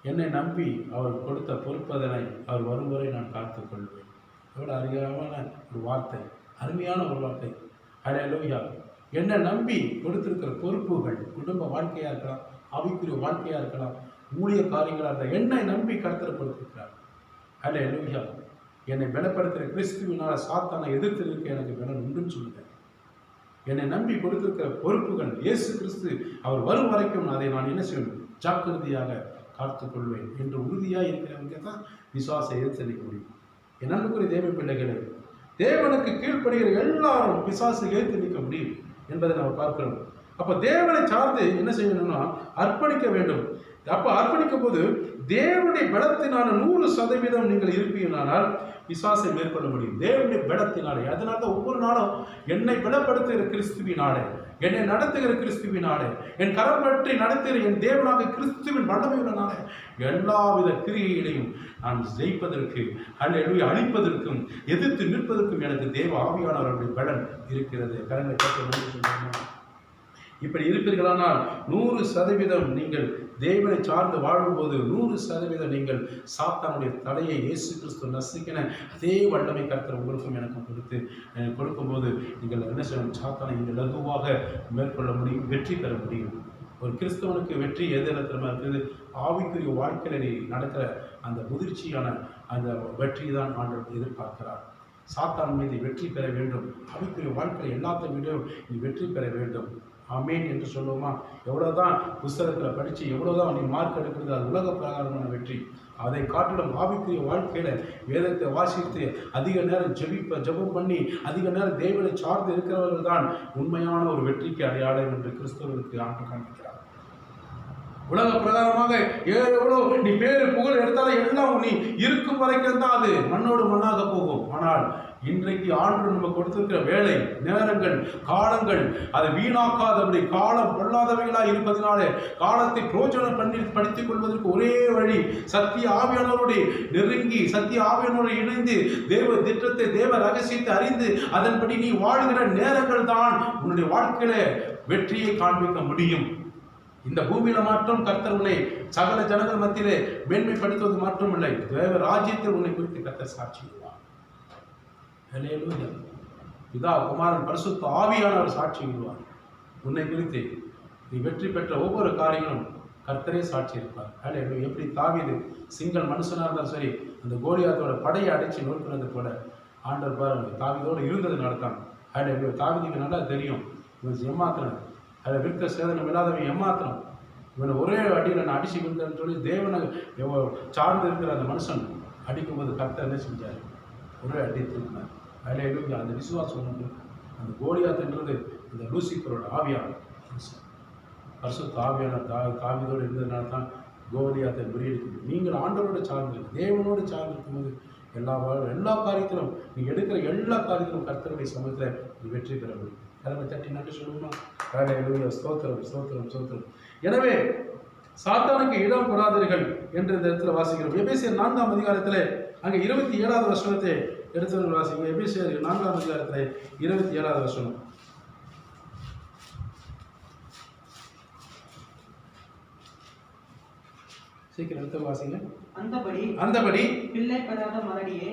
என்னை நம்பி அவர் கொடுத்த பொறுப்பதனை அவர் வரும் வரை நான் காத்துக் கொள்வேன். எவ்வளோ அருமையான ஒரு வார்த்தை, அருமையான ஒரு வார்த்தை. ஹல்லேலூயா. என்னை நம்பி கொடுத்திருக்கிற பொறுப்புகள், குடும்ப வாழ்க்கையாக இருக்கலாம், ஆவிக்குரிய வாழ்க்கையாக இருக்கலாம், ஊழிய காரியங்களாக இருக்கலாம், என்னை நம்பி கர்த்தர் கொடுத்திருக்கிறார். ஹல்லேலூயா. என்னை பலப்படுத்துகிற கிறிஸ்துவினால் சாத்தானை எதிர்த்து இருக்க எனக்கு பலன் உண்டுன்னு சொல்லுவேன். என்னை நம்பி கொடுத்திருக்கிற பொறுப்புகள் இயேசு கிறிஸ்து அவர் வரும் வரைக்கும் அதை நான் என்ன செய்வேன்? ஜாக்கிரதையாக காத்துக்கொள்வேன் என்று உறுதியாக இருக்கிறவங்க தான் விசுவாசத்தை எதிர்த்து நிற்க முடியும். என் அன்புக்குரிய தேவ பிள்ளைகளை, தேவனுக்கு கீழ்ப்படுகிற எல்லாரும் பிசாசை எதிர்த்து நிற்க முடியும் என்பதை நாம் பார்க்கிறோம். அப்போ தேவனை சார்ந்து என்ன செய்யணும்னா அர்ப்பணிக்க வேண்டும். அப்போ அர்ப்பணிக்கும் போது தேவனுடைய பலத்தினால 100% நீங்கள் இருப்பீங்களானால் பிசாசை மேற்கொள்ள முடியும். தேவனுடைய பலத்தினாலே. அதனால தான் ஒவ்வொரு நாளும் என்னை பலப்படுத்துகிற கிறிஸ்துவினாலே, என்னை நடத்துகிற கிறிஸ்துவினாலே, என் கரம் பற்றி நடத்துகிற என் தேவனாக கிறிஸ்துவின் வல்லமையுள்ளனாலே எல்லாவித கிரியைகளையும் நான் ஜெயிப்பதற்கு, அல்லேலூயா, அழிப்பதற்கும் எதிர்த்து நிற்பதற்கும் எனக்கு தேவ ஆவியானவருடைய பலன் இருக்கிறது. கரங்களை கட்ட வேண்டும். இப்படி இருப்பீர்களானால் 100% நீங்கள் தேவனை சார்ந்து வாழும்போது 100% நீங்கள் சாத்தானுடைய தலையை இயேசு கிறிஸ்து நசுக்கின அதே வல்லமை கர்த்தர் உங்களுக்கும் எனக்கும் கொடுக்கும்போது நீங்கள் என்ன செய்யணும்? சாத்தானை நீங்கள் லகுவாக மேற்கொள்ள முடியும், வெற்றி பெற முடியும். ஒரு கிறிஸ்தவனுக்கு வெற்றி எது இடத்துல இருக்குது? ஆவிக்குரிய வாழ்க்கையில் நீ நடக்கிற அந்த முதிர்ச்சியான அந்த வெற்றி தான் ஆண்டவர் எதிர்பார்க்கிறார். சாத்தான் மீது வெற்றி பெற வேண்டும். ஆவிக்குரிய வாழ்க்கையில் எல்லாத்தையும் விட நீ வெற்றி பெற வேண்டும். ஆமேன் என்று சொல்லுவோமா? எவ்வளோதான் புஸ்தகத்தில் படித்து எவ்வளோதான் நீ மார்க் எடுக்கிறது, அது உலக பிரகாரமான வெற்றி. அதை காட்டிலும் ஆவிக்குரிய வாழ்க்கையில் வேதத்தை வாசித்து அதிக நேரம் ஜெபம் பண்ணி அதிக நேரம் தேவனை சார்ந்து இருக்கிறவர்கள் தான் உண்மையான ஒரு வெற்றிக்கு அடையாளம் என்று கிறிஸ்தவர்களுக்கு ஆண்டு காண்பிக்கிறார். உலக பிரகாரமாக எவ்வளோ நீ பேரு புகழ் எடுத்தாலும் எல்லாம் நீ இருக்கும் வரைக்கும் தான் அது மண்ணோடு மண்ணாக போகும். ஆனால் இன்றைக்கு ஆண்டு நம்ம கொடுத்திருக்கிற வேலை நேரங்கள் காலங்கள் அதை வீணாக்காதபடி காலம் கொள்ளாதவைகளாக இருப்பதனாலே காலத்தை பிரோஜனம் பண்ணி படித்துக் கொள்வதற்கு ஒரே வழி சத்திய ஆவியானவரோடு நெருங்கி சத்திய ஆவியானோடு இணைந்து தேவ திட்டத்தை தேவ ரகசியத்தை அறிந்து அதன்படி நீ வாழ்கிற நேரங்கள் தான் உன்னுடைய வாழ்க்கையில வெற்றியை காண்பிக்க முடியும். இந்த பூமியில மாற்றம் கர்த்தர் உன்னை சகல ஜனங்கள் மத்தியிலே மேன்மைப்படுத்துவது மாற்றமில்லை, தேவ ராஜ்யத்தில் உன்னை குறித்து கர்த்தர் சாட்சிடுவார். இதா குமாரன் பரிசுத்த ஆவியானவர் சாட்சி விடுவார். உன்னை குறித்து நீ வெற்றி பெற்ற ஒவ்வொரு காரியங்களும் கர்த்தரே சாட்சி இருப்பார். எப்படி தாவீது சிங்கள் மனுஷனாக இருந்தாலும் சரி அந்த கோலியாத்தோட படையை அடைச்சி நோக்கினது போல ஆண்டவர் பாருங்க தாவீதோடு இருந்ததுனால தான். தாவீதுக்கு நல்லா தெரியும் இவன் ஏமாத்திரன், அதில் விற்க சேதனம் இல்லாதவன் ஏமாத்திரம், இவனை ஒரே அடியில் நான் அடிச்சு விழுந்தேன்னு சொல்லி தேவனை சார்ந்து இருக்கிற அந்த மனுஷன் அடிக்கும்போது கர்த்தர் என்ன செஞ்சார்? ஒரே அடி திருப்பினார். அதில் அந்த விசுவாசம் ஒன்று அந்த கோலியாத்துன்றது அந்த லூசிஃபரோட ஆவியான பரிசுத்த ஆவியான தாவீதோடு இருந்ததுனால தான் கோலியாத்தை முறியடிக்கும். நீங்கள் ஆண்டவரோடு சார்ந்து தேவனோடு சார்ந்து இருக்கும்போது எல்லா காரியத்திலும் நீ எடுக்கிற எல்லா காரியத்திலும் கர்த்தருடைய சமயத்தில் நீ வெற்றி பெற முடியும். கடமை தட்டி நன்றி சொல்லுமா? ஸ்தோத்திரம் ஸ்தோத்திரம் ஸ்தோத்திரம். எனவே சாத்தானுக்கு இடம் கொடாதீர்கள் என்று இந்த இடத்துல வாசிக்கிறோம். எபேசியர் 4ஆம் அதிகாரத்தில் அங்கே 27வது வசனத்தை எடுத்து வாசிங்க. எபேசியர் 4ஆம் அதிகாரத்தில் 27வது வசனம். சீக்கிரம் எடுத்து வாசிங்க. அந்தபடி பிள்ளை பெறாத மறடியே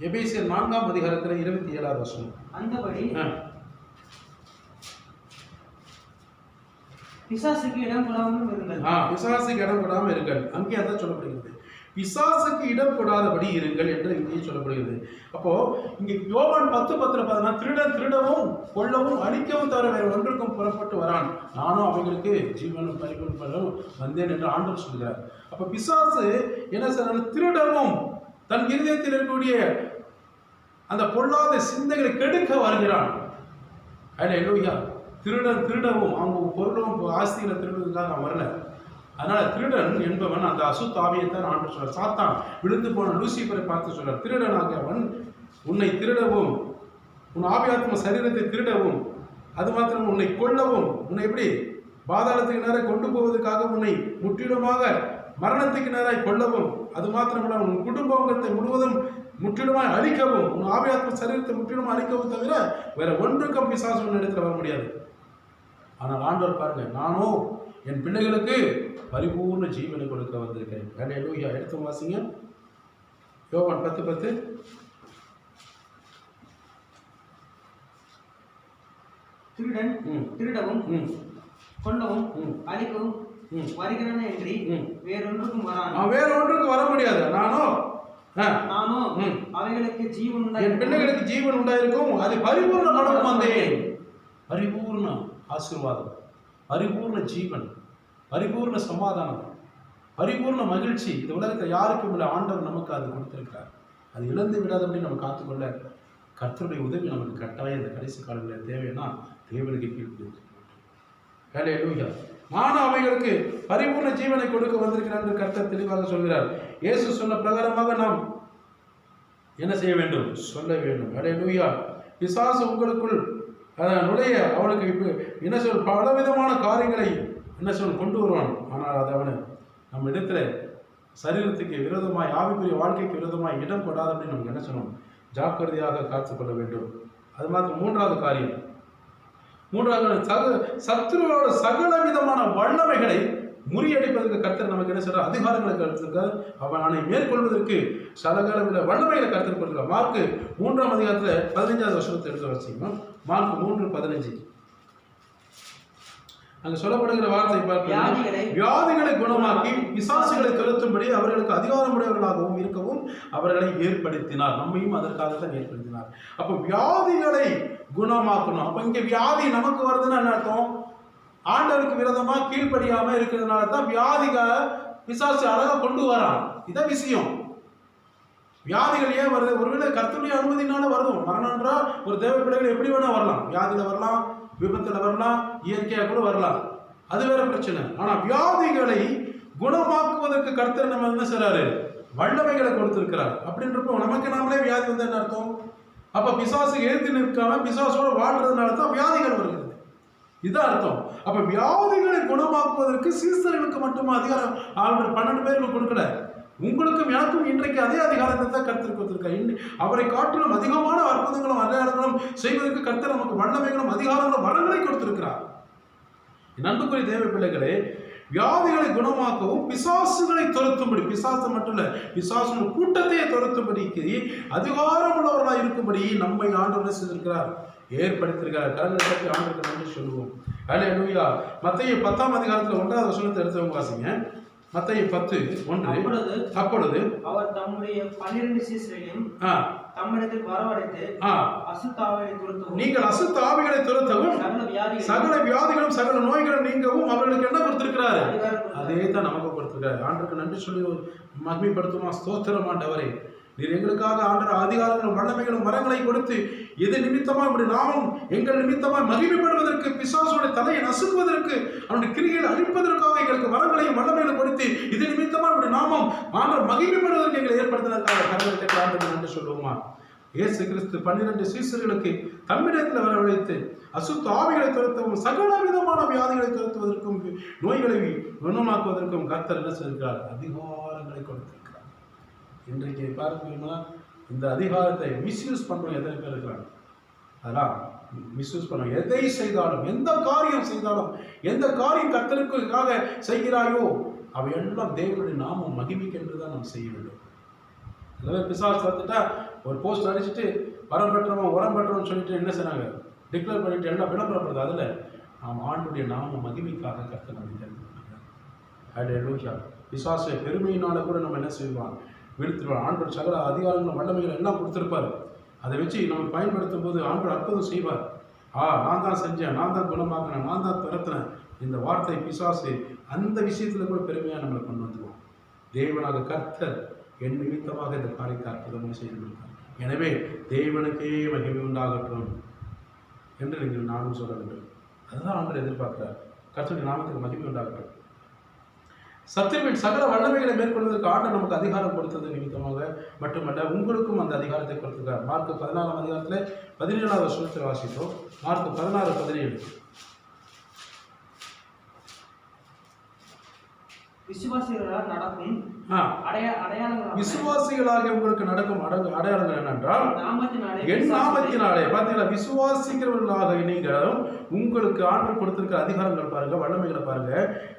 எபேசியர் 4ஆம் அதிகாரத்தில் 27வது வசனம். அந்தபடி பிசாசுக்கு இடம் கொடாமல் இருங்கள். பிசாசுக்கு இடம் கொடாமல் இருங்கள். அங்கே அதான் சொல்லப்படுகிறது. பிசாசுக்கு இடம் கொடாதபடி இருங்கள் என்று இங்கே சொல்லப்படுகிறது. அப்போ இங்கே யோவான் 10:10 திருடன் திருடவும் கொல்லவும் அழிக்கவும் தவிர வேறு ஒன்றுக்கும் புறப்பட்டு வரான், நானும் அவைகளுக்கு ஜீவனும் பரிபூரணம் வந்தேன் என்று ஆண்டவர் சொல்கிறார். அப்போ பிசாசு என்ன சொல்றாங்க? திருடவும் தன் இருதயத்தில் இருக்கக்கூடிய அந்த பொல்லாத சிந்தைகளை கெடுக்க வருகிறான். அல்லேலூயா. திருடன் திருடவும் அவங்க பொருளும் ஆஸ்திகளை திருடுறதுக்காக நான் வரல. அதனால திருடன் என்பவன் அந்த அசுத்த ஆவியைத்தான் ஆண்டு சொல்றார். சாத்தான் விழுந்து போன லூசிபரை பார்த்து சொல்றார், திருடன் ஆகியவன் உன்னை திருடவும் உன் ஆவியாத்ம சரீரத்தை திருடவும் அது மாத்திரம் உன்னை கொல்லவும் உன்னை எப்படி பாதாளத்துக்கு நேராக கொண்டு போவதற்காக உன்னை முற்றிலுமாக மரணத்துக்கு நேராக கொல்லவும் அது மாத்திரமல்ல உன் குடும்பத்தை முழுவதும் முற்றிலுமாய் அழிக்கவும் உன் ஆவியாத்ம சரீரத்தை முற்றிலுமாக அழிக்கவும் தவிர வேற ஒன்றுக்கும் பிசாசு உன் இடத்துல வர முடியாது. ஆனால் ஆண்டவர் பாருங்க, நானோ என் பிள்ளைகளுக்கு பரிபூர்ண ஜீவனை கொடுக்க வந்திருக்கேன். அல்லேலூயா. எடுத்து வாசிங்க. யோவான் 10:10. திருடன் திருடவும் கொல்லவும் அழிக்கவும் வருகிறேன் என்று வேறொன்றுக்கும் வர முடியாது. நானும் அவைகளுக்கு ஜீவன் என் பிள்ளைகளுக்கு ஜீவன் உண்டாயிருக்கும், அது பரிபூர்ண மனம் வந்தேன். பரிபூர்ண ஆசீர்வாதம், பரிபூர்ண ஜீவன், பரிபூர்ண சமாதானம், பரிபூர்ண மகிழ்ச்சி இந்த உலகத்தில் யாருக்கும் இல்லை. ஆண்டவர் நமக்கு அது கொடுத்திருக்கிறார். அது இழந்து விடாதபடி நம்ம காத்துக்கொள்ள கர்த்தருடைய உதவி நமக்கு கட்டாயம் இந்த கடைசி காலங்களில் தேவைன்னா தேவனுக்கு கீழ்ப்படிந்து. அல்லேலூயா. நானும் அவைகளுக்கு பரிபூர்ண ஜீவனை கொடுக்க வந்திருக்கிறேன் என்று கர்த்தர் தெளிவாக சொல்கிறார். இயேசு சொன்ன பிரகாரமாக நாம் என்ன செய்ய வேண்டும்? சொல்ல வேண்டும். அல்லேலூயா. பிசாசு உங்களுக்குள் நுழைய அவனுக்கு இப்போ என்ன சொல் பலவிதமான காரியங்களை என்ன சொல் கொண்டு வருவான். ஆனால் அது அவனை நம்ம இடத்துல சரீரத்துக்கு விரோதமாய் ஆவிக்குரிய வாழ்க்கைக்கு விரோதமாய் இடம் கொடாத அப்படின்னு நமக்கு என்ன சொல்லணும்? ஜாக்கிரதையாக காத்துக்கொள்ள வேண்டும். அது மாதிரி மூன்றாவது காரியம், மூன்றாவது சத்துருவோட சகல விதமான வல்லமைகளை முறியடிப்பதற்கு கர்த்தர் நமக்கு என்ன சொல்றார்? அதிகாரங்களை கருத்திருக்கார். அவனை மேற்கொள்வதற்கு சகல வித வல்லமைகளை கர்த்தர் கொடுக்கிறார். மார்க்கு 3ஆம் அதிகாரத்துல 15வது வசனத்தை எடுத்து வச்சுக்கணும். மார்க்கு 3:15 அங்க சொல்லப்படுகிற வார்த்தை பார்க்க, வியாதிகளை குணமாக்கி பிசாசுகளை துரத்தும்படி அவர்களுக்கு அதிகாரமுடையவர்களாகவும் இருக்கவும் அவர்களை ஏற்படுத்தினார். நம்மையும் அதற்காகத்தான் ஏற்படுத்தினார். அப்ப வியாதிகளை குணமாக்கணும். அப்ப இங்க வியாதி நமக்கு வருதுன்னா என்ன அர்த்தம்? ஆண்டவருக்கு விரோதமா கீழ்ப்படியாம இருக்கிறதுனால தான் வியாதிகளை பிசாசு அழகா கொண்டு வரான். இதான் விஷயம். வியாதிகள் ஏன் வருது? ஒருவேளை கர்த்தருடைய அனுமதினால வருதும். மரணம்ன்றா ஒரு தேவ பிள்ளைகள் எப்படி வேணா வரலாம். வியாதியில வரலாம், விபத்துல வரலாம், இயற்கையா கூட வரலாம். அது வேற பிரச்சனை. ஆனா வியாதிகளை குணமாக்குவதற்கு கர்த்தர் நம்ம என்ன செய்றாரு? வல்லமைகளை கொடுத்திருக்கிறார். அப்படின்றப்போ நமக்கு நாமளே வியாதி வந்து என்ன அர்த்தம்? அப்ப பிசாசு எழுத்து நிற்காம பிசாசோட வாழ்றதுனால தான் வியாதிகள் வருகிறது. இதுதான் அர்த்தம். அப்ப வியாதிகளை குணமாக்குவதற்கு சீசர்களுக்கு மட்டும் அதிகாரம் 12 பேருக்கு கொடுக்கல. உங்களுக்கும் எனக்கும் இன்றைக்கு அதே அதிகாரத்தை தான் கர்த்தர் கொடுத்திருக்கார். அவரை காட்டிலும் அதிகமான அற்புதங்களும் அடையாளங்களும் செய்வதற்கு கர்த்தர் நமக்கு வல்லமைகளும் அதிகாரங்களும் வரங்களை கொடுத்திருக்கிறார். நண்புக்குரிய தேவ பிள்ளைகளே, வியாதிகளை குணமாக்கவும் பிசாசுகளை துரத்தும்படி, பிசாசு மட்டும் இல்ல பிசாசு கூட்டத்தையே துரத்தும்படிக்கு அதிகாரம் உள்ளவர்களாக இருக்கும்படி நம்மை ஆண்டவர் செய்திருக்கிறார், ஏற்படுத்தியிருக்கிறார். கரங்களை தட்டி ஆண்டவருக்கு நன்றி சொல்லுவோம். அல்லேலூயா. மத்தேயு 10ஆம் அதிகாரத்துல 1வது வசனத்தை எடுத்தவங்க வாசிங்க. மத்தேயு 10:1. அப்பொழுது அவர் தம்முடைய 12 சீஷரையும் தம்மிடத்தில் வரவழைத்து அசுத்தாவிகளை துரத்தவும், நீங்கள் அசுத்தாவிகளை துரத்தவும் சகல வியாதிகளும் சகல நோய்களும் நீங்கவும் அவர்களுக்கு என்ன கொடுத்திருக்கிறாரு? அதே தான் நமக்கு கொடுத்திருக்காரு. ஆண்டவருக்கு நன்றி சொல்லி மகிமைப்படுத்துமா? ஸ்தோத்திரம் ஆண்டவரே. நீர் எங்களுக்காக ஆண்டவர் அதிகாரங்களும் வல்லமைகளும் வரங்களை கொடுத்து எது நிமித்தமா இப்படி நாமும் எங்கள் நிமித்தமா மகிமைப்படுவதற்கு, பிசாசுடைய தலையை நசுக்குவதற்கு, அவனுடைய கிரிகளை அழிப்பதற்காக எங்களுக்கு வரங்களையும் வல்லமைகளும் கொடுத்து இது நிமித்தமா இப்படி நாமும் ஆண்டவர் மகிமைப்படுவதற்கு எங்களை ஏற்படுத்தினதற்காக கரங்களை ஆண்டவர் நன்றி சொல்லுவோமா? இயேசு கிறிஸ்து 12 சீசர்களுக்கு தம்மிடத்தில் வரவழைத்து அசுத்த ஆவிகளை துரத்தவும் சகல விதமான வியாதிகளை துரத்துவதற்கும் நோய்களை குணமாக்குவதற்கும் கர்த்தர் என்ன செய்திருக்கிறார்? அதிகாரங்களை கொடுத்திருக்கிறார். இன்றைக்கு பார்த்தீங்கன்னா இந்த அதிகாரத்தை மிஸ்யூஸ் பண்ணுறவங்க எத்தனை பேர் இருக்கிறாங்க? அதெல்லாம் மிஸ்யூஸ் பண்ணுவாங்க. எதை செய்தாலும், எந்த காரியம் செய்தாலும், எந்த காரியம் கர்த்தருக்காக செய்கிறாயோ அவையெல்லாம் தேவனுடைய நாமம் மகிமைக்கென்று தான் நாம் செய்ய வேண்டும். அதாவது பிசாசு வந்துட்டா ஒரு போஸ்ட் அடிச்சுட்டு வரம் பெற்றவன் உரம் பெற்றவன் சொல்லிட்டு என்ன செய்றாங்க? டிக்ளேர் பண்ணிட்டு எல்லாம் விளம்பரப்படுது. அதில் நாம் ஆண்டுடைய நாம மகிமைக்காக கர்த்தர் நம்ம தேர்ந்தெடுக்கிறார். பிசாசு பெருமையினால கூட நம்ம என்ன செய்வோம்? வீழ்த்திடுவார். ஆண்டவர் சகல அதிகாரங்களும் வல்லமைகள் எல்லாம் கொடுத்திருப்பார். அதை வச்சு நம்ம பயன்படுத்தும் போது ஆண்டவர் அற்புதம் செய்வார். நான் தான் செஞ்சேன், நான் தான் குணமாக்கினேன், நான் தான் திறத்தினேன். இந்த வார்த்தை பிசாசு அந்த விஷயத்துல கூட பெருமையாக நம்மளை கொண்டு வந்துடுவோம். தேவனாக கர்த்தர் என் நிமித்தமாக இந்த காரியத்தை அற்புதமாக செய்திருக்கிறார். எனவே தேவனுக்கே மகிமை உண்டாகட்டும் என்று நீங்கள் நானும் சொல்ல வேண்டும். அதுதான் ஆண்டவர் எதிர்பார்க்கிறார். கர்த்தருடைய நாமத்துக்கு மகிமை உண்டாகட்டும். சத்துருவின் சகல வல்லமைகளை மேற்கொள்வதற்கு ஆண்டவர் நமக்கு அதிகாரம் கொடுத்தது நிமித்தமாக மட்டுமல்ல, உங்களுக்கும் அந்த அதிகாரத்தை கொடுத்திருக்கிறார். மார்க்கு 14ஆம் அதிகாரத்தில் 17வது வசனத்தில் வாசித்தோம். மார்க்கு 16:17. விசுவாசிகளால் நடக்கும் அடையாளங்கள், விசுவாசிகளாக உங்களுக்கு நடக்கும் அடையாளங்கள் என்னென்றால், என் நாமத்தினாலே பார்த்தீங்களா, விசுவாசிக்கிறவர்களாக நீங்களும் உங்களுக்கு ஆண்டவர் கொடுத்திருக்கிற அதிகாரங்கள் பாருங்க, வல்லமைகளை பாருங்க.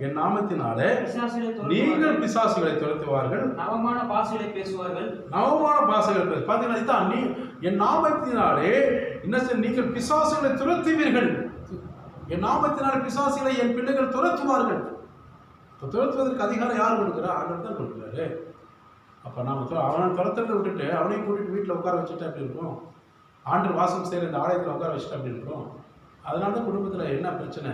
என் நாமத்தினாலே நீங்கள் பிசாசுகளை துரத்துவார்கள், நவமான பாஷைகளை பேசுவார்கள். நவமான பாஷைகள் பேச பார்த்தீங்கன்னா இதுதான். என் நாமத்தினாலே என்ன, நீங்கள் பிசாசுகளை துரத்துவீர்கள். என் நாமத்தினாலே பிசாசுகளை என் பிள்ளைகள் துரத்துவார்கள். துரத்துவதற்கு அதிகாரம் யார் கொடுக்குறா? ஆண்டவர் தான் கொடுக்குறாரு. அப்போ நாம் அவனை துரத்துறதை விட்டுட்டு அவனையும் கூட்டிட்டு வீட்டில் உட்கார வச்சுட்டு அப்படி இருக்கும். ஆண்டவர் வாசம் செய்கிற இந்த ஆலயத்தில் உட்கார வச்சுட்டு அப்படி இருக்கும். அதனால தான் குடும்பத்தில் என்ன பிரச்சனை?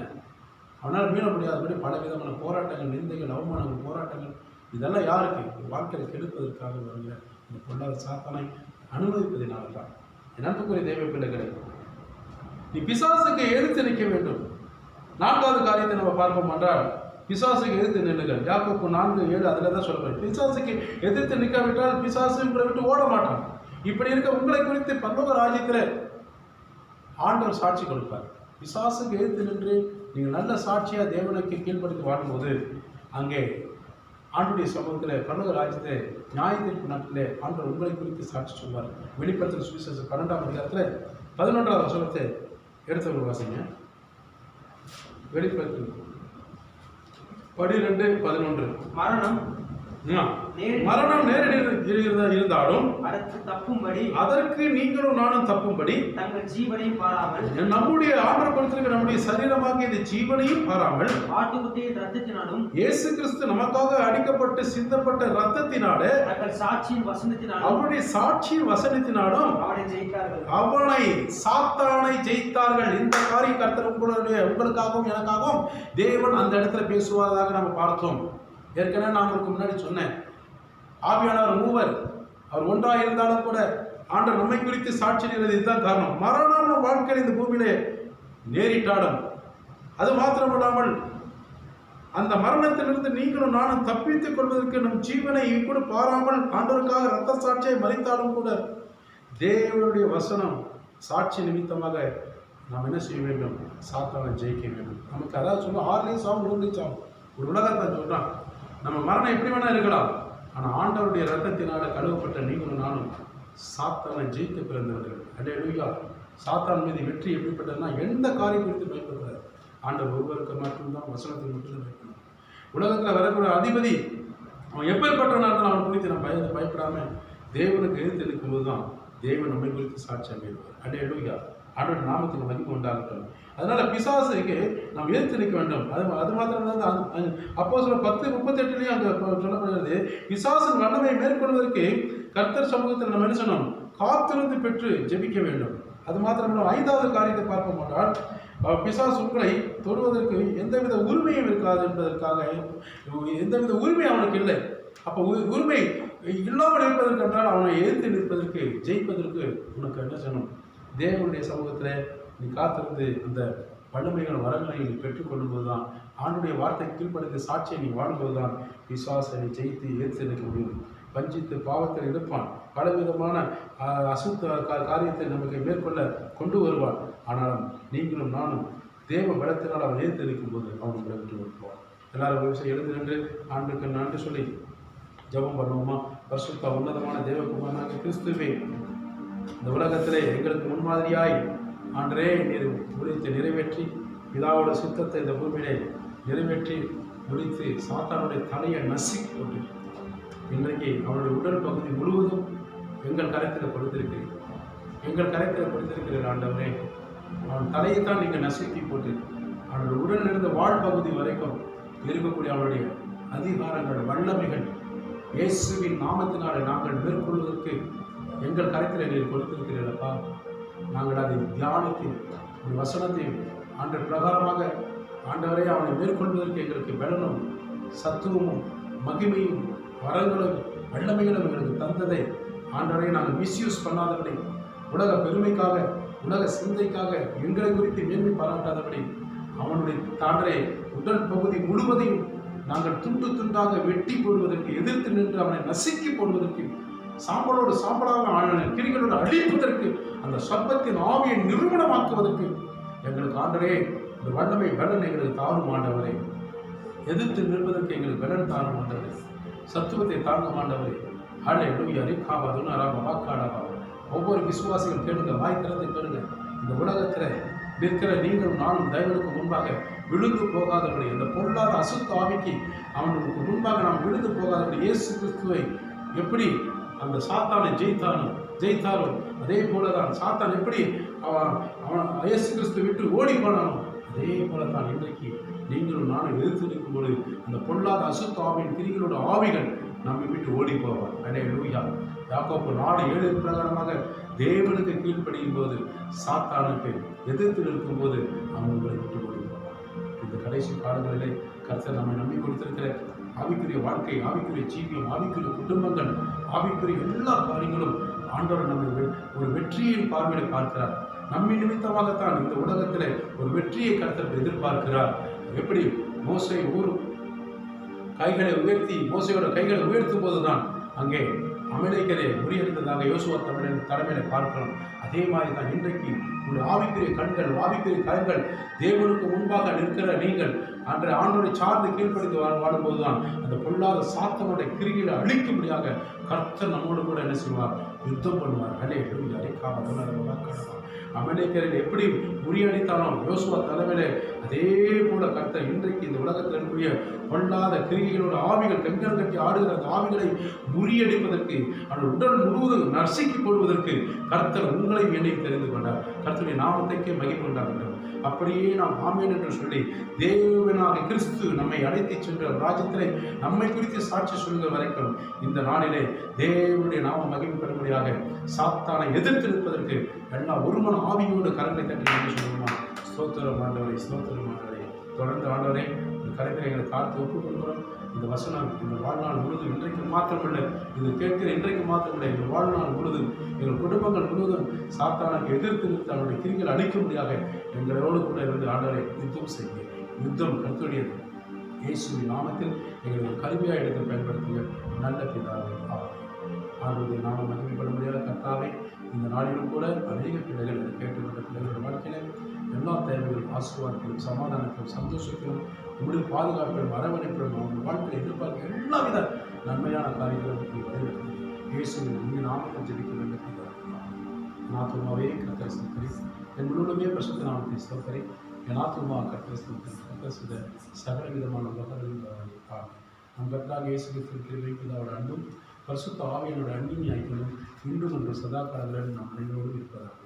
அவனால் மீள முடியாதபடி பல விதமான போராட்டங்கள், நிந்தைகள், அவமானங்கள், போராட்டங்கள் இதெல்லாம் யாருக்கு? வாழ்க்கையை கெடுப்பதற்காக வருகிற இந்த பொருளாதார சாத்தானை அனுமதிப்பதினால தான். நட்புக்குரிய தெய்வ பிள்ளைகளை, நீ பிசாசுக்கு எதிர்த்து நிற்க வேண்டும். 4வது காரியத்தை நம்ம பார்ப்போம் என்றால், பிசாசுக்கு எதிர்த்து நில்லுங்கள். யாக்கோப்பு 4:7 அதில் தான் சொல்லப்படுது. பிசாசுக்கு எதிர்த்து நிற்காவிட்டால் பிசாசு உங்களை விட்டு ஓட மாட்டான். இப்படி இருக்க உங்களை குறித்து பரலோக ராஜ்யத்தில் ஆண்டவர் சாட்சி கொடுப்பார். பிசாசுக்கு எதிர்த்து நின்று நீங்கள் நல்ல சாட்சியாக தேவனுக்கு கீழ்ப்படுத்தி வாழும்போது அங்கே ஆண்டுடைய சமூகத்தில் பரலோக ராஜ்யத்தை நியாய தீர்ப்பு நாட்டிலே ஆண்டவர் உங்களை குறித்து சாட்சி சொல்வார். வெளிப்படுத்தல் சுவிசேஷம் 12ஆம் அதிகாரத்தில் 11வது வசனத்தை எடுத்தவர்கள் வாசிங்க. வெளிப்படுத்து 12:11. மரணம் நேரில் இருந்தாலும் அதற்கு நீங்களும் நானும் தப்பும்படி தங்கள் ஜீவனையும் பாராமல், நம்முடைய ஆண்டவர் கொடுத்திருக்கிற நம்முடைய சரீரமாகிய இந்த ஜீவனையும் பாராமல், ஆட்டுக்குட்டியின் இரத்தத்தினாலும் இயேசு கிறிஸ்து நமக்காக அடிக்கப்பட்டு சிந்தப்பட்ட இரத்தத்தினாலே தங்கள் சாட்சியின் வசனத்தினாலும் அவருடைய சாட்சியின் வசனத்தினாலும் அவனை ஜெயித்தார்கள். அவனை சாத்தானை ஜெயித்தார்கள். இந்த காரியம் கர்த்தர் உங்களுக்காகவும் எனக்காகவும் தேவன் அந்த இடத்துல பேசுவதாக நம்ம பார்த்தோம். ஏற்கனவே நான் உங்களுக்கு முன்னாடி சொன்னேன், ஆவியானவர் மூவர், அவர் ஒன்றாக இருந்தாலும் கூட ஆண்டவர் நம்மை குறித்து சாட்சி செய்கிறது. இதுதான் காரணம். மரணம் வாழ்க்கையில் இந்த பூமியிலே நேரிட்டாலும் அது மாத்திரமில்லாமல் அந்த மரணத்திலிருந்து நீங்களும் நானும் தப்பித்துக் கொள்வதற்கு நம் ஜீவனை கூட பாராமல் ஆண்டவருக்காக இரத்த சாட்சியை மறித்தாலும் கூட தேவனுடைய வசனம் சாட்சி நிமித்தமாக நாம் என்ன செய்ய வேண்டும்? சாத்தானை ஜெயிக்க வேண்டும். நமக்கு அதாவது சொல்ல 6 சாவும் 1 சாவும் ஒரு உலகத்தை சொல்றான். நம்ம மரணம் எப்படி வேணா இருக்கலாம், ஆனால் ஆண்டவருடைய ரத்தத்தினால கழுவப்பட்ட நீங்களும் நானும் சாத்தானை ஜெயித்து பிறந்தவர்கள். அல்லேலூயா. சாத்தான் மீது வெற்றி எப்படிப்பட்டதுன்னா எந்த காரியம் குறித்து பயப்படுறாரு? ஆண்டவர் ஒருவருக்கு மட்டும்தான், வசனத்தை மட்டும்தான் பயப்படணும். உலகத்தில் வரக்கூடிய அதிபதி அவன் எப்பேற்பட்டவனாக இருந்தாலும் அவன் குறித்து நம்ம பயப்படாமல் தேவனுக்கு எதிர்த்து நிற்கும்போது தான் தேவன் நம்மை குறித்து சாட்சி அமைவார். அல்லேலூயா. ஆண்டவர் நாமத்துக்கு மகிமை உண்டாகட்டும். அதனால பிசாசுக்கு நாம் எதிர்த்து நிற்க வேண்டும். அது மாத்திரம் தான். அப்போஸ்தலர் 10:38 அங்கே சொல்லப்படுகிறது, பிசாசின் வல்லமையை மேற்கொள்வதற்கு கர்த்தர் சமூகத்தில் நம்ம என்ன சொன்னோம்? காத்திருந்து பெற்று ஜெபிக்க வேண்டும். அது மாத்திரம் 5வது காரியத்தை பார்க்க மாட்டால், பிசாசு உங்களை தொடுவதற்கு எந்தவித உரிமையும் இருக்காது என்பதற்காக எந்தவித உரிமை அவனுக்கு இல்லை. அப்போ உரிமை இல்லாமல் இருப்பதற்கு என்றால் அவனை எதிர்த்து நிற்பதற்கு ஜெயிப்பதற்கு உனக்கு என்ன செய்யணும்? தேவனுடைய சமூகத்தில் நீ காத்திருந்து அந்த வல்லமைகள் வரங்களை நீ பெற்றுக்கொள்ளும் போது தான், ஆண்டுடைய வார்த்தை கீழ்ப்படுத்த சாட்சியை நீ வாழும்போது தான் விசுவாசனை ஜெயித்து ஏற்று நிற்க முடியும். வஞ்சித்து பாவத்தில் இருப்பான், பலவிதமான அசுத்த காரியத்தை நமக்கு மேற்கொள்ள கொண்டு வருவான். ஆனாலும் நீங்களும் நானும் தேவ பலத்தினால் அவன் ஏற்று நிற்கும்போது அவன் உங்களை விட்டு கொடுப்பான். எல்லாரும் ஒரு விஷயம் எழுந்து நின்று ஆண்டுக்கு நன்றி சொல்லி ஜெபம் பண்ணுவோமா? பரிசுத்த உன்னதமான தேவகுமாரனாக கிறிஸ்துவே, இந்த உலகத்திலே எங்களுக்கு முன்மாதிரியாய் ஆண்டரே நீர் முடித்து நிறைவேற்றி பிதாவோட சித்தத்தை இந்த பூமியிலே நிறைவேற்றி முடித்து சாத்தானுடைய தலையை நசுக்கி போட்டு இன்றைக்கு அவனுடைய உடல் பகுதி முழுவதும் எங்கள் கரத்தில் கொடுத்திருக்கிறீர். எங்கள் கரத்தில் கொடுத்திருக்கிறீர் ஆண்டவரே. அவன் தலையைத்தான் நீங்கள் நசுக்கி போட்டு அவனுடைய உடலில் இருந்த வாழ் பகுதி வரைக்கும் இருக்கக்கூடிய அவனுடைய அதிகாரங்கள் வல்லமைகள் இயேசுவின் நாமத்தினாலே நாங்கள் மேற்கொள்வதற்கு எங்கள் கரத்தில் நீர் கொடுத்திருக்கிறீர்களப்பா. நாங்கள் அதை தியானித்து ஒரு வசனத்தையும் ஆண்டவர் பிரகாரமாக ஆண்டவரை அவனை மேற்கொள்வதற்கு எங்களுக்கு பலனும் சத்துவமும் மகிமையும் வரங்களும் வல்லமைகளும் எங்களுக்கு தந்ததை ஆண்டவரை நாங்கள் மிஸ்யூஸ் பண்ணாதபடி, உலக பெருமைக்காக உலக சிந்தைக்காக எங்களை குறித்து மேன்மை பாராட்டாதபடி அவனுடைய தாண்டரை உடல் பகுதி முழுவதையும் நாங்கள் துண்டு துண்டாக வெட்டி போடுவதற்கு எதிர்த்து நின்று அவனை நசுக்கி போடுவதற்கு சாம்பலோடு சாம்பலாக ஆன கிரிகளோடு அழிப்பதற்கு அந்த சர்ப்பத்தின் ஆவியை நிறுவனமாக்குவதற்கு எங்களுக்கு ஆண்டரே இந்த வல்லமை பலன் எங்களுக்கு தாரும் ஆண்டவரே. எதிர்த்து நிற்பதற்கு எங்களுக்கு பலன் தாரும் ஆண்டவரே. சத்துவத்தை தாங்க ஆண்டவரே. ஹல்லேலூயா. வாக்காடாவா. ஒவ்வொரு விசுவாசிகள் கேளுங்க, வாய் திறந்து கேளுங்க. இந்த உலகத்தில் நிற்கிற நீங்களும் நானும் தேவனுக்கு முன்பாக விழுந்து போகாதபடி, அந்த பொல்லாத அசுத்த ஆவிக்கு அவனுக்கு முன்பாக நாம் விழுந்து போகாதபடி இயேசு கிறிஸ்துவை எப்படி அந்த சாத்தானை ஜெயித்தாரோ அதே போலதான் சாத்தான் எப்படி அவன் இயேசு கிறிஸ்து விட்டு ஓடி போனானோ அதே போலதான் இன்றைக்கு நீங்களும் நானும் எதிர்த்து நிற்கும்போது அந்த பொல்லாத அசுத்த ஆவியின் கிரிகளோட ஆவிகள் நம்மை விட்டு ஓடி போவார். அல்லேலூயா. யாக்கோபு 4:7 பிரகாரமாக தேவனுக்கு கீழ்ப்படியும் போது சாத்தானுக்கு எதிர்த்து நிற்கும்போது அவன் உங்களை விட்டு ஓடி போவார். இந்த கடைசி காலங்களிலே கர்த்தர் நம்மை நம்பி கொடுத்திருக்கிற ஆவிக்குரிய வாழ்க்கை, ஆவிக்குரிய ஜீவியம், ஆவிக்குரிய குடும்பங்கள், ஆவிக்குரிய எல்லா காரியங்களும் ஆண்டவர் நம்மை ஒரு வெற்றியின் பார்வையை பார்க்கிறார். நம்மை நிமித்தமாகத்தான் இந்த உலகத்தில் ஒரு வெற்றியை கர்த்தர் எதிர்பார்க்கிறார். எப்படி மோசே கைகளை உயர்த்தி மோசையோட கைகளை உயர்த்தும் போதுதான் அங்கே அமலேக்கரை முறியடித்ததாக யோசுவா தலைமையில பார்க்கிறோம். அதே மாதிரி தான் இன்றைக்கு உங்களுடைய ஆவிக்குரிய கண்கள், ஆவிக்குரிய கரங்கள் தேவனுக்கு முன்பாக நிற்கிற நீங்கள் அன்றைய ஆண்டோரை சார்ந்து கீழ்ப்படுத்தி வாழும்போதுதான் அந்த பொல்லாத சாத்தனுடைய கிரிகளை அழிக்கும்படியாக கர்த்தர் நம்மோடு கூட என்ன செய்வார்? யுத்தம் பண்ணுவார். அல்லேலூயா. அமலேக்கரில் எப்படி முறியடித்தாலும் யோசுவா தலைமையில அதே போல கர்த்தர் இன்றைக்கு இந்த உலகத்தில் இருக்கக்கூடிய பொல்லாத கிரிகளோட ஆவிகள் கண்கள் கட்டி ஆடுகிற அந்த ஆவிகளை முறியடிப்பதற்கு அவர்கள் உடல் முழுவதும் நர்சிக்கு போடுவதற்கு கர்த்தர் உங்களை என்னை தெரிந்து கொண்டார். கர்த்தருடைய நாமத்தைக்கே மகிமை உண்டாகட்டும். அப்படியே நாம் ஆமென் என்று சொல்லி தேவனாக கிறிஸ்து நம்மை அழைத்து சென்ற ராஜ்யத்திலே நம்மை குறித்து சாட்சி சொல்கிற வரைக்கும் இந்த நாளிலே தேவனுடைய நாம மகிமைப்படும்படியாக சாத்தானை எதிர்த்து நிற்பதற்கு எல்லா ஒருமன ஆவியோடு கரங்களை தட்டி நன்றி சொல்லணுமா? ஸ்தோத்திரம் ஆண்டவரே, ஸ்தோத்திரம் ஆண்டவரே. தொடர்ந்து ஆண்டவரே இந்த கரைகளை எங்களை காத்து ஒப்புக் கொடுக்கிறோம். இந்த வசனம் இந்த வாழ்நாள் முழுதும் இன்றைக்கு மாத்திரமில்லை, இது கேட்கிற இன்றைக்கு மாத்திரமில்லை, எங்கள் வாழ்நாள் முழுதும் எங்கள் குடும்பங்கள் முழுவதும் சாத்தானுக்கு எதிர்த்து நிறுத்த அவருடைய கிரிகள் அளிக்கும்படியாக எங்களோடு கூட இருந்து ஆண்டவரை யுத்தம் செய்ய யுத்தம் கர்த்தருடையது. இயேசுவின் நாமத்தில் எங்களை கருவியாக எடுத்து பயன்படுத்துங்க. நல்ல பிதாவே ஆண்டவருடைய நாமம் மகிமைப்படும்படியாக கர்த்தாவே இந்த நாளிலும் கூட அநேக பிள்ளைகள் கேட்டுக்கொண்ட பிள்ளைகளோட வாழ்க்கையில் எல்லா தேவைகளும் ஆசீர்வாதத்திலும் சமாதானத்திலும் சந்தோஷத்திலும் உங்களுடைய பாதுகாப்பிலும் அரவணைப்பிலும் அவங்க வாழ்க்கையில் எதிர்பார்க்க எல்லாவித நன்மையான காரியங்களும் வரைவிடுகிறது. இயேசுவின் இந்த நாமத்தில் ஜெபிக்க வேண்டும். நாத்துமாவே கர்த்தரை ஸ்தோத்திரி, என் முழுவதுமே பரிசுத்த நாமத்தை ஸ்தோத்திரி. என் ஆத்துமா கர்த்தரை ஸ்தோத்திரி. கர்த்தர் செய்த சகல விதமான உலகங்களின் நம் கர்த்தராகிய இயேசு கிறிஸ்துவின் கிருபையும் பிதாவோட அன்பும் பரிசுத்த ஆவியானோட அன்பின் ஐக்கியமும் இன்றும் ஒன்று சதா காலங்களில் நாம் அனைவரோடு இருப்பதாக.